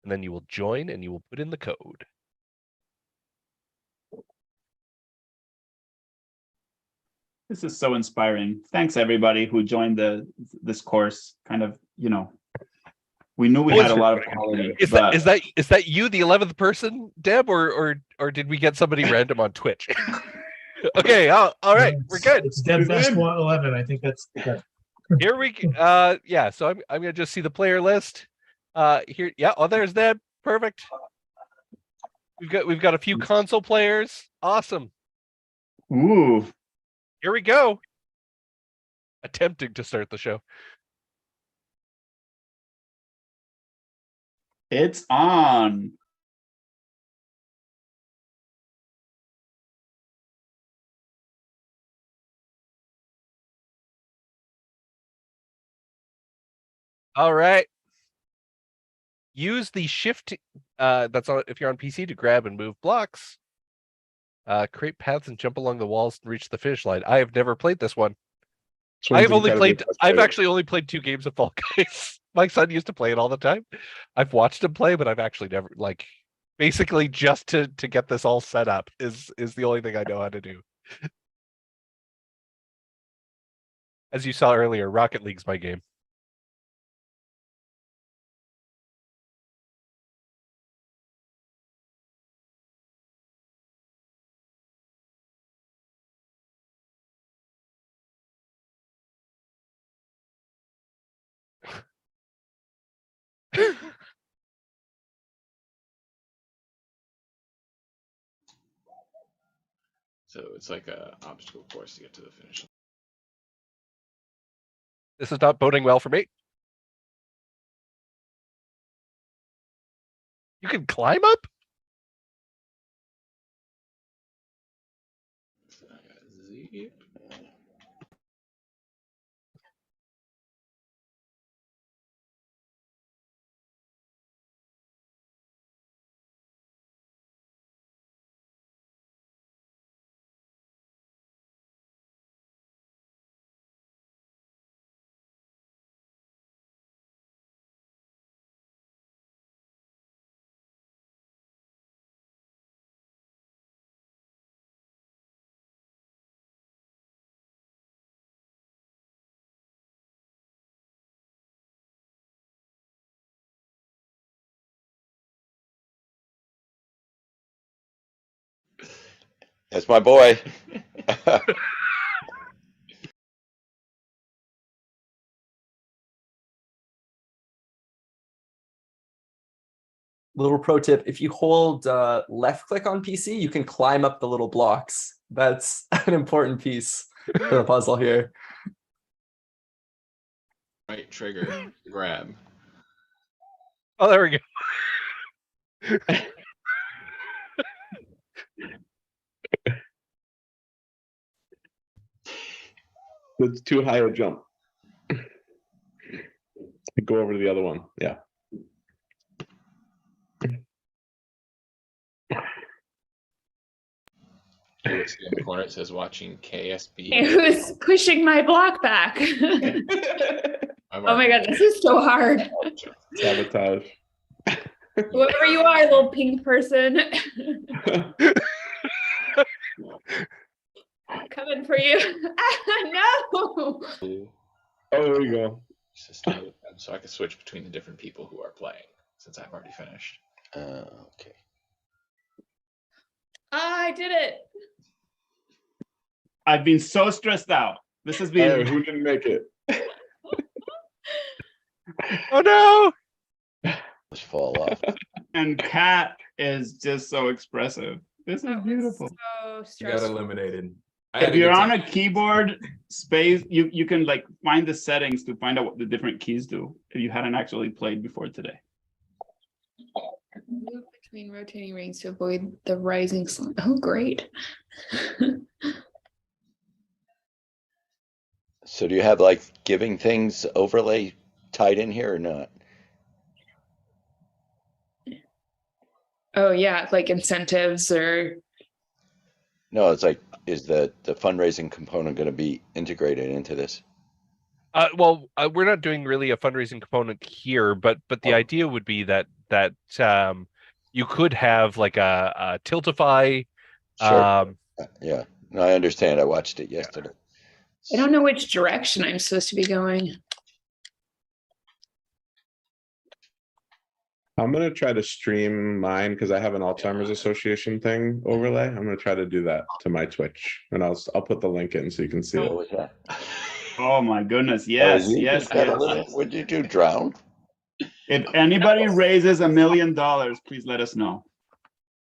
and then you will join and you will put in the code. This is so inspiring. Thanks everybody who joined this course. Kind of, we knew we had a lot of quality. Is that you, the 11th person, Deb, or did we get somebody random on Twitch? Okay, all right, we're good. It's Deb Best 11. I think that's Here we yeah. So I'm gonna just see the player list. Here, yeah. Oh, there's Deb. Perfect. We've got a few console players. Awesome. Ooh. Here we go. Attempting to start the show. It's on. All right. Use the shift that's on if you're on PC to grab and move blocks. Create paths and jump along the walls and reach the finish line. I have never played this one. I've actually only played 2 games of Fall Guys. My son used to play it all the time. I've watched him play, but I've actually never, basically just to get this all set up is the only thing I know how to do. As you saw earlier, Rocket League's my game. So it's like a obstacle course to get to the finish line. This is not boding well for me. You can climb up? So I got Z. That's my boy. Little pro tip, if you hold left click on PC, you can climb up the little blocks. That's an important piece for the puzzle here. Right trigger, grab. Oh, there we go. That's too high a jump. Go over to the other one. Yeah. Lewis in the corner says watching KSB. Who's pushing my block back? Oh my god, this is so hard. Sabotage. Whoever you are, little pink person. Coming for you. No. Oh, there you go. So I can switch between the different people who are playing since I've already finished. Okay. I did it. I've been so stressed out. This has Oh, been. who didn't make it? Oh no! Let's fall off. And Cat is just so expressive. This is That was beautiful. so You got stressful. eliminated. I had If a you're good on time. a keyboard space, you can like find the settings to find out what the different keys do if you hadn't actually played before today. Move between rotating rings to avoid the rising sun. Oh, great. So do you have like giving things overlay tied in here or not? Oh yeah, like incentives or No, it's like, is the fundraising component going to be integrated into this? Well, we're not doing really a fundraising component here, but the idea would be that you could have like a Tiltify. Sure. Yeah. No, I understand. I watched it yesterday. I don't know which direction I'm supposed to be going. I'm gonna try to stream mine because I have an Alzheimer's Association thing overlay. I'm gonna try to do that to my Twitch, and I'll put the link in so you can see What it. was that? Oh my goodness. Oh, Yes, you yes, just got a yes. little. What'd you do? Drown? If anybody raises $1 million, please let us know.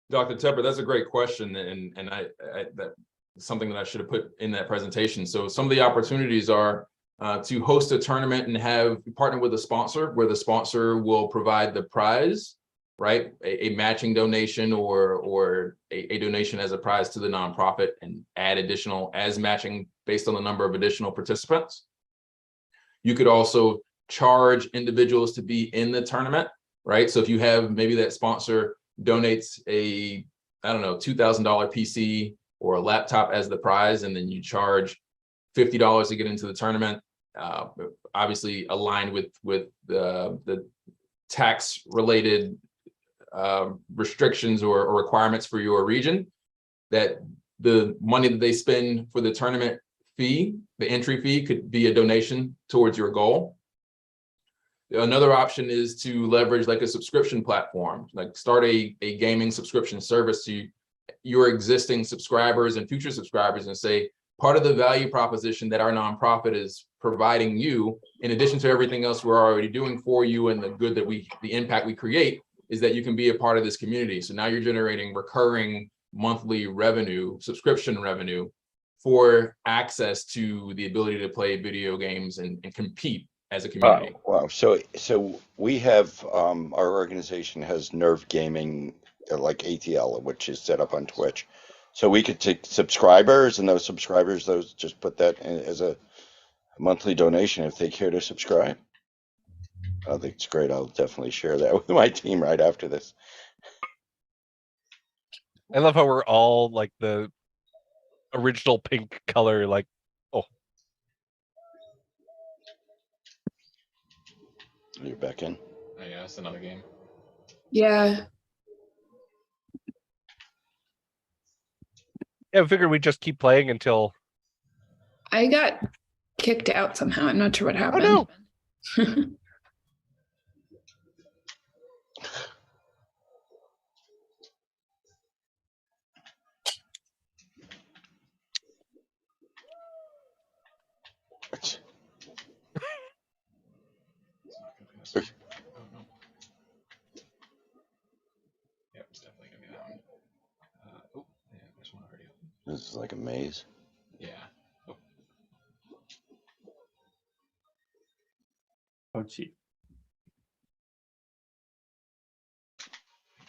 Dr. Tepper, that's a great question, and I that something that I should have put in that presentation. So some of the opportunities are to host a tournament and have partner with a sponsor, where the sponsor will provide the prize, right? A matching donation or a donation as a prize to the nonprofit, and add additional as matching based on the number of additional participants. You could also charge individuals to be in the tournament, right? So if you have maybe that sponsor donates a, I don't know, $2,000 PC or a laptop as the prize, and then you charge $50 to get into the tournament, obviously aligned with the tax related restrictions or requirements for your region, that the money that they spend for the tournament fee, the entry fee, could be a donation towards your goal. Another option is to leverage like a subscription platform, like start a gaming subscription service to your existing subscribers and future subscribers, and say, part of the value proposition that our nonprofit is providing you, in addition to everything else we're already doing for you and the good that the impact we create, is that you can be a part of this community. So now you're generating recurring monthly revenue, subscription revenue, for access to the ability to play video games and compete as a community. Wow. So we have our organization has Nerve Gaming, like ATL, which is set up on Twitch. So we could take subscribers, and those subscribers, those just put that in as a monthly donation if they care to subscribe. I think it's great. I'll definitely share that with my team right after this. I love how we're all like the original pink color, like, oh. You're back in. Oh, yeah, it's another game. Yeah. Yeah, I figured we'd just keep playing until. I got kicked out somehow. I'm not sure what happened. Oh no. Yep, it's definitely gonna be that one. Oh, yeah, there's one already open. This is like a maze. Yeah. Oh, Oh, gee.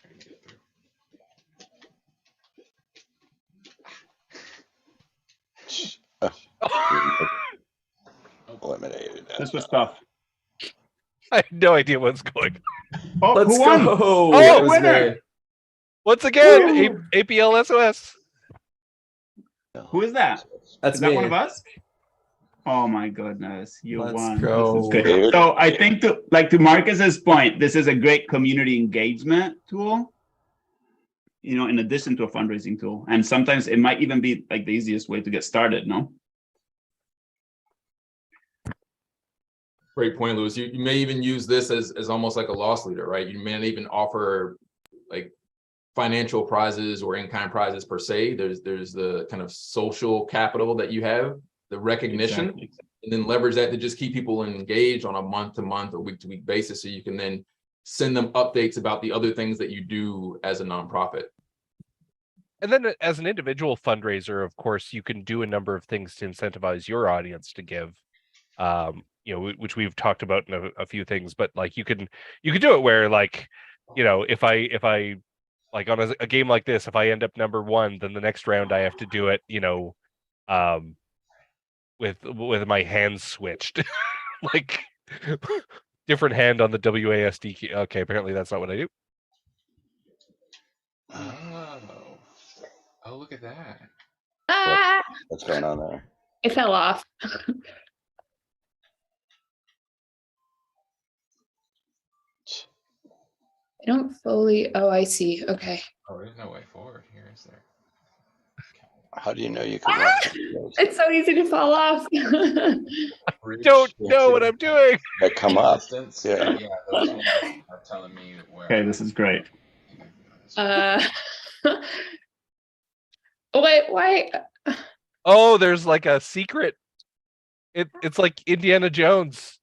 I can get through. This was tough. I have no idea what's going on. Oh, Let's who won? go. Oh, It was winner. me. Once again, Woo! APL SOS. Who is that? That's Is that me. one of us? Oh my goodness, you Let's won. go. This is good. David? So I think to Marcus's point, this is a great community engagement tool. You know, in addition to a fundraising tool, and sometimes it might even be like the easiest way to get started. No. Great point, Louis. You may even use this as almost like a loss leader, right? You may not even offer like financial prizes or in-kind prizes per se. There's the kind of social capital that you have, the recognition, Exactly. and then leverage that to just keep people engaged on a month-to-month or week-to-week basis, so you can then send them updates about the other things that you do as a nonprofit. And then as an individual fundraiser, of course, you can do a number of things to incentivize your audience to give. You know, which we've talked about in a few things, but like you can do it where, like, you know, if I like on a game like this, if I end up number one, then the next round I have to do it, you know, with my hands switched, like different hand on the WASD key. Okay, apparently that's not what I do. Oh, look at that. Ah, What's going on there? it fell off. I don't fully. Oh, I see. Okay. Oh, there's no way forward here, is there? How do you know you can run? It's so easy to fall off. Don't know what I'm doing. That come up. Distance? Yeah. Yeah, those ones are telling me where. Okay, this is great. Wait, why? Oh, there's like a secret. It's like Indiana Jones.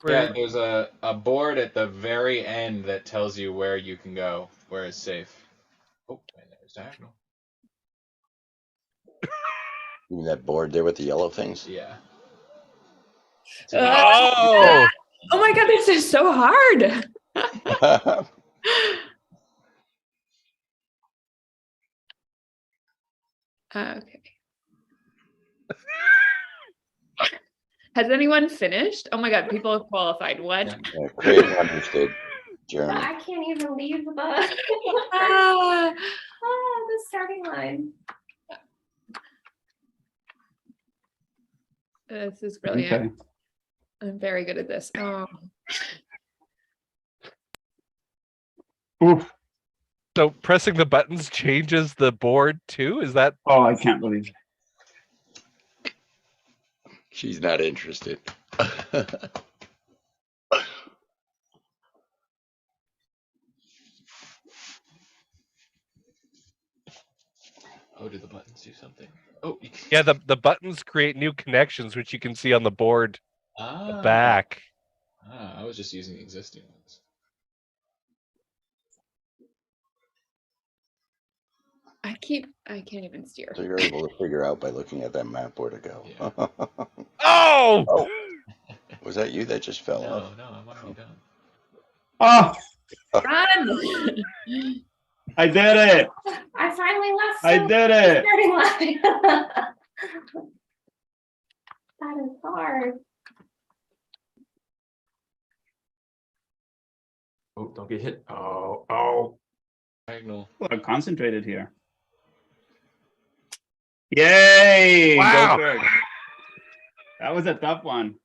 Yeah, there's a board at the very end that tells you where you can go, where it's safe. Oh, and there's diagonal. You mean that board there with the yellow things? Yeah. Oh, Oh my god, this is so hard. Okay. Has anyone finished? Oh my god, people have qualified. What? Yeah, Craig understood, Jeremy. I can't even leave the Ah. the starting line. This is brilliant. Okay. I'm very good at this. Oh. Oof. so pressing the buttons changes the board too? Is that? Oh, I can't believe it. She's not interested. Oh, do the buttons do something? Oh, Yeah, the buttons create new connections, which you can see on the board back. I was just using existing ones. I can't even steer. So you're able to figure out by looking at that map where to go. Yeah. Oh! Oh, was that you that just fell No, off? no, I'm already done. Oh, Run! I did it. I finally left. I did it. Starting line. That is hard. Oh, don't get hit. Oh. Diagonal. Well, I'm concentrated here. Yay! Go Wow. Kirk. That was a tough one.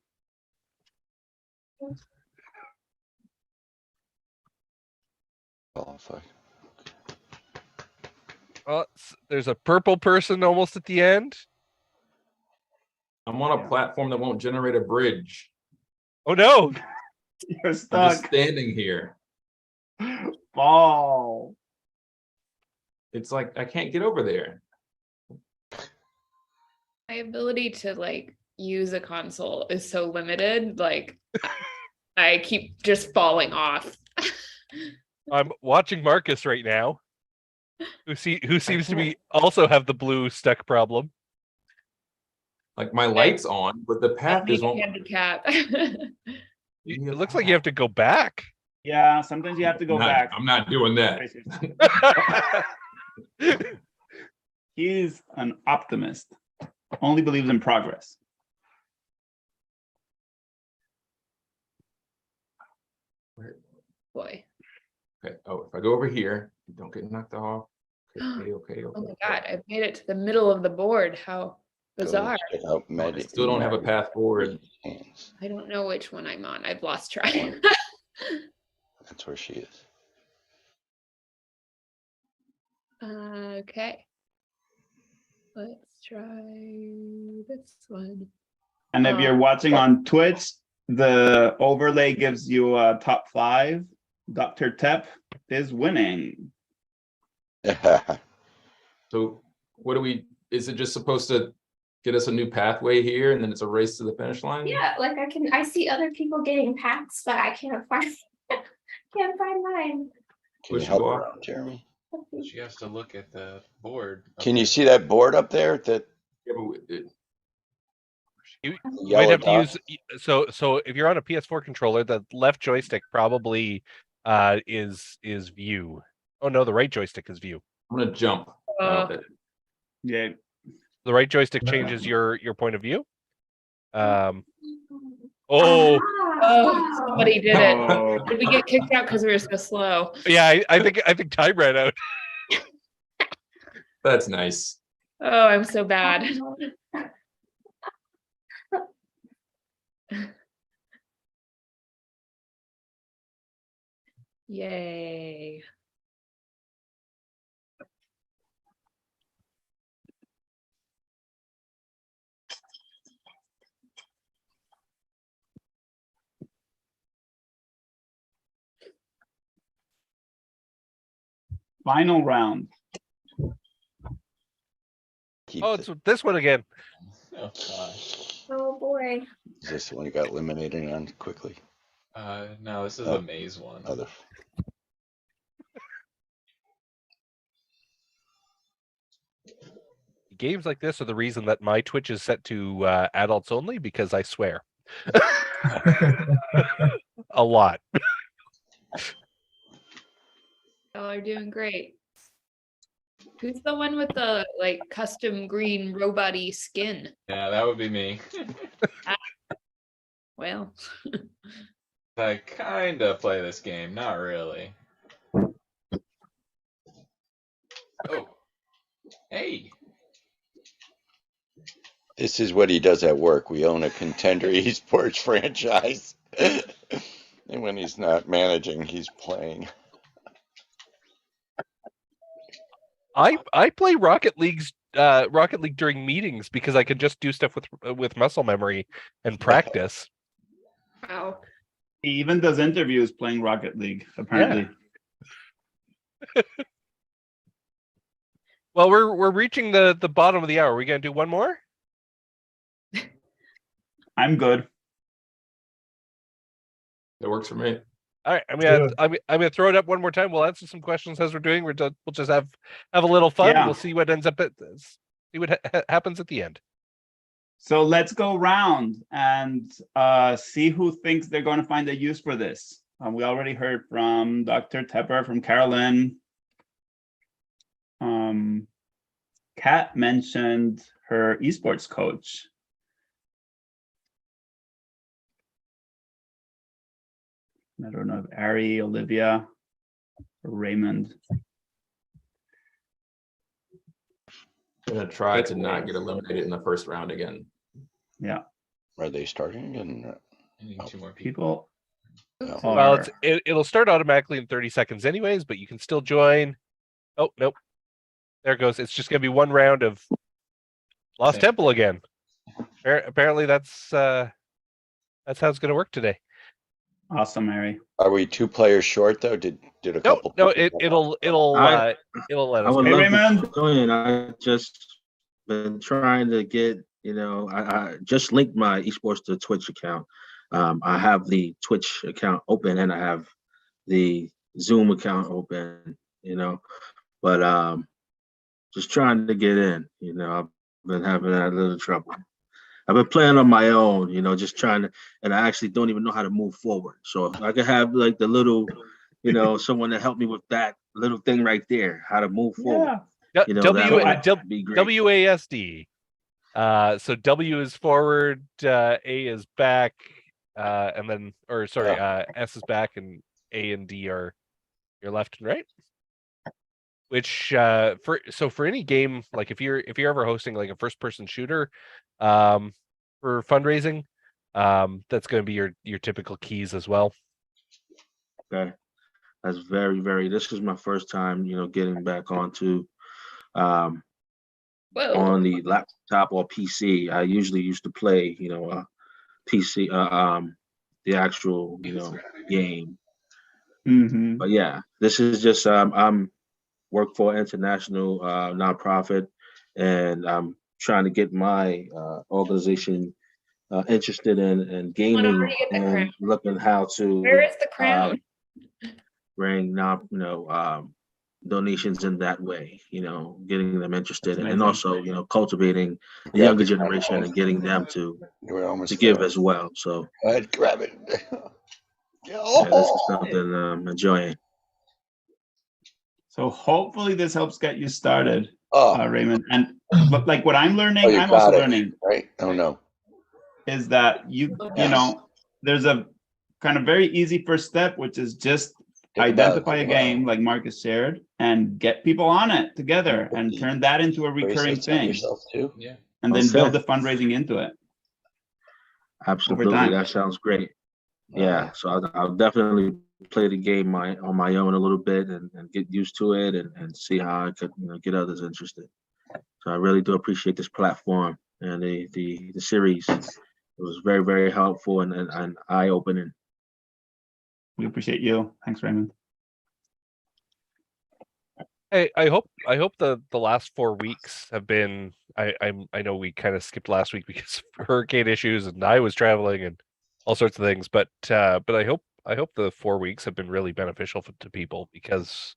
Oh, fuck. Oh, there's a purple person almost at the end. I'm on a platform that won't generate a bridge. Oh no! You're I'm just stuck. standing here. Ball. It's like I can't get over there. My ability to like use a console is so limited. Like I keep just falling off. I'm watching Marcus right now, who seems to be also have the blue stuck problem. Like my light's on, but the path is on. Handicap. It looks like you have to go back. Yeah, sometimes you have to go back. I'm not doing that. He's an optimist. Only believes in progress. boy. Okay. Oh, if I go over here, don't get knocked off. Okay. Oh my god, I've made it to the middle of the board. How bizarre. Check out I still don't have a path forward. hands. I don't know which one I'm on. I've lost track. That's where she is. Okay. Let's try this one. And if you're watching on Twitch, the overlay gives you a top 5. Dr. Tep is winning. So what do we, is it just supposed to get us a new pathway here and then it's a race to the finish line? Yeah, like I see other people getting packs, but I can't find mine. Can you help her out, Jeremy? She has to look at the board. Can you see that board up there? That Yeah, but You yellow might have to dot? use so if you're on a PS4 controller, the left joystick probably is view. Oh no, the right joystick is view. I'm gonna jump. Yeah. The right joystick changes your point of view. Oh, Oh, somebody did it. Oh. Did we get kicked out because we were so slow? yeah, I think time ran out. That's nice. Oh, I'm so bad. Yay. Final round. Oh, it's this one again. Oh gosh. Oh boy. Is this the one you got eliminated on quickly? No, this is Oh. the maze one. Other. Games like this are the reason that my Twitch is set to adults only, because I swear a lot. Y'all are doing great. Who's the one with the like custom green robot-y skin? Yeah, that would be me. Well, I kind of play this game, not really. Oh, hey. This is what he does at work. We own a contender esports franchise. And when he's not managing, he's playing. I play Rocket League during meetings because I can just do stuff with muscle memory and practice. wow. He even does interviews playing Rocket League, apparently. Well, we're reaching the bottom of the hour. Are we gonna do one more? I'm good. That works for me. All right, I'm gonna throw it up one more time. We'll answer some questions as we're doing. We'll just have a little fun. Yeah. We'll see what ends up see what happens at the end. So let's go round and see who thinks they're going to find a use for this. We already heard from Dr. Tepper, from Carolyn. Kat mentioned her esports coach. I don't know if Ari, Olivia, or Raymond. I'm gonna try to not get eliminated in the first round again. Yeah. Are they starting? And I need 2 more people. People. Oh. Well, are- it'll start automatically in 30 seconds anyways, but you can still join. Oh, nope. There it goes. It's just going to be one round of Lost Same. Temple again. Apparently that's how it's going to work today. Awesome, Ari. are we 2 players short though? Did a No, couple? no, people it'll I- let I us would go. Hey, love Raymond. to join. I just been trying to get, I just linked my esports to Twitch account. I have the Twitch account open and I have the Zoom account open, but just trying to get in, I've been having a little trouble. I've been playing on my own, just trying to, and I actually don't even know how to move forward. So if I could have like the little, someone to help me with that little thing right there, how to move forward. Yeah. That would be great. WASD. So W is forward, A is back, and then S is back and A A and D are your left and right. Which for any game, like if you're ever hosting like a first person shooter, for fundraising, that's going to be your typical keys as well. Okay, that's very. This is my first time, getting back onto on the laptop or PC. I usually used to play, PC, the actual, game. Mm-hmm. But yeah, this is just I'm work for an international nonprofit, and I'm trying to get my organization interested in gaming and looking how to Where is the crown? bring donations in that way, getting them interested and also, cultivating the younger generation and getting them to give as well. So go ahead, grab it. yeah, this is something I'm enjoying. So hopefully this helps get you started, Oh. Raymond. And like what I'm learning, you I'm also got it, learning. right? Oh no. Is that you know, there's a kind of very easy first step, which is just identify a game like Marcus shared and get people on it together and turn that into a recurring thing. Too? Yeah. And then build the fundraising into it. Absolutely, that sounds great. Yeah, so I'll definitely play the game on my own a little bit and get used to it and see how I could get others interested. So I really do appreciate this platform and the series. It was very helpful and eye opening. We appreciate you. Thanks, Raymond. Hey, I hope the last 4 weeks have been. I know we kind of skipped last week because of hurricane issues and I was traveling and all sorts of things, but I hope the 4 weeks have been really beneficial to people because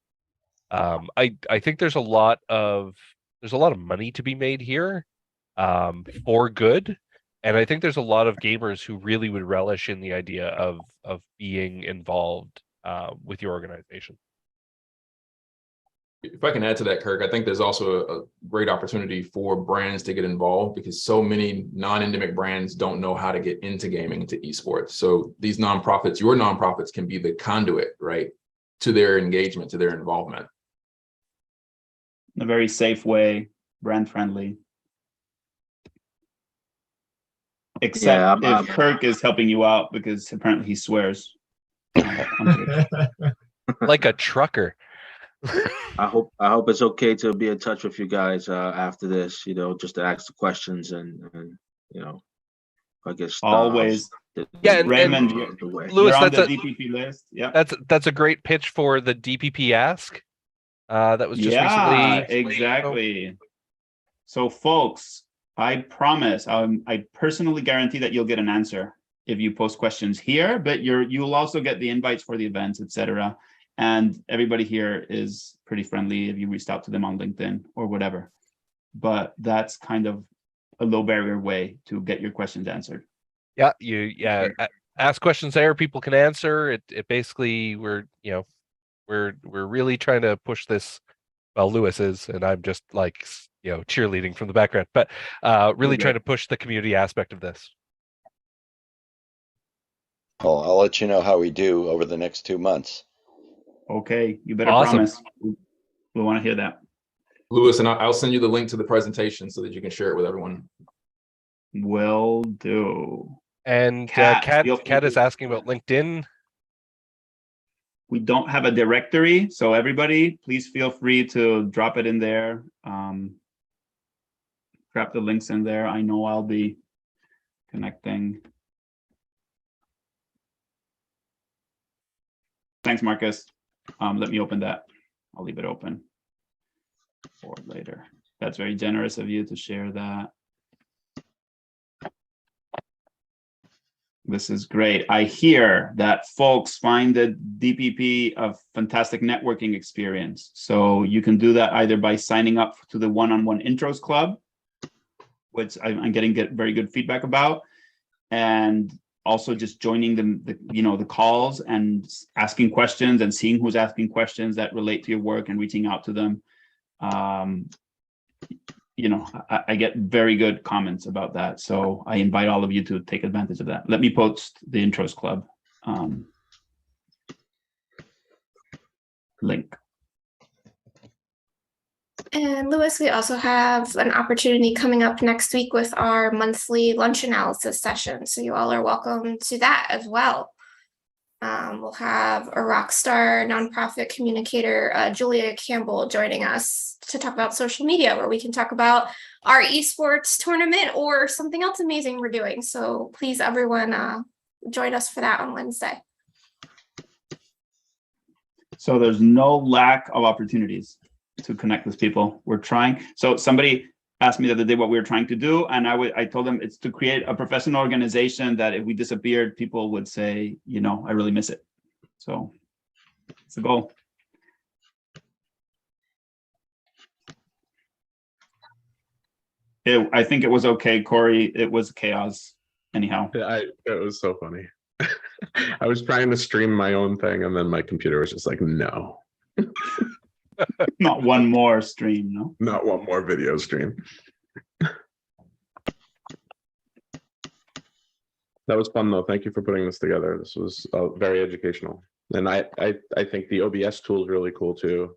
I think there's a lot of money to be made here for good, and I think there's a lot of gamers who really would relish in the idea of being involved with your organization. If I can add to that, Kirk, I think there's also a great opportunity for brands to get involved because so many non-endemic brands don't know how to get into gaming, into esports. So these nonprofits, your nonprofits can be the conduit, right, to their engagement, to their involvement. In a very safe way, brand friendly. Except if Kirk is helping you out because apparently he swears. Like a trucker. I hope it's okay to be in touch with you guys after this, just to ask the questions and I guess always. Yeah, and Raymond, Lewis, you're on that's the DPP list. Yeah, that's a great pitch for the DPP Ask. That was just recently. Exactly. So, folks, I promise, I personally guarantee that you'll get an answer if you post questions here. But you'll also get the invites for the events, etc. And everybody here is pretty friendly if you reached out to them on LinkedIn or whatever. But that's kind of a low barrier way to get your questions answered. Yeah, ask questions there. People can answer. It basically we're really trying to push this. Well, Lewis is, and I'm just like cheerleading from the background, but really trying to push the community aspect of this. Oh, I'll let you know how we do over the next 2 months. Okay, you better Awesome. promise. We want to hear that. Lewis, and I'll send you the link to the presentation so that you can share it with everyone. Will do. And Kat Kat is asking about LinkedIn. We don't have a directory, so everybody, please feel free to drop it in there. Drop the links in there. I know I'll be connecting. Thanks, Marcus. Let me open that. I'll leave it open for later. That's very generous of you to share that. This is great. I hear that folks find the DPP a fantastic networking experience. So you can do that either by signing up to the one-on-one intros club, which I'm getting very good feedback about, and also just joining the calls and asking questions and seeing who's asking questions that relate to your work and reaching out to them. I get very good comments about that. So I invite all of you to take advantage of that. Let me post the intros club. link. And Louis, we also have an opportunity coming up next week with our monthly lunch analysis session. So you all are welcome to that as well. We'll have a rock star nonprofit communicator, Julia Campbell, joining us to talk about social media, where we can talk about our esports tournament or something else amazing we're doing. So please, everyone, join us for that on Wednesday. So there's no lack of opportunities to connect with people. We're trying. So somebody asked me the other day what we were trying to do, and I told them it's to create a professional organization that if we disappeared, people would say, you know, I really miss it. So it's a goal. I think it was okay, Corey. It was chaos anyhow. It was so funny. I was trying to stream my own thing, and then my computer was just like, no. Not one more stream, no? Not one more video stream. That was fun, though. Thank you for putting this together. This was very educational. And I think the OBS tool is really cool, too.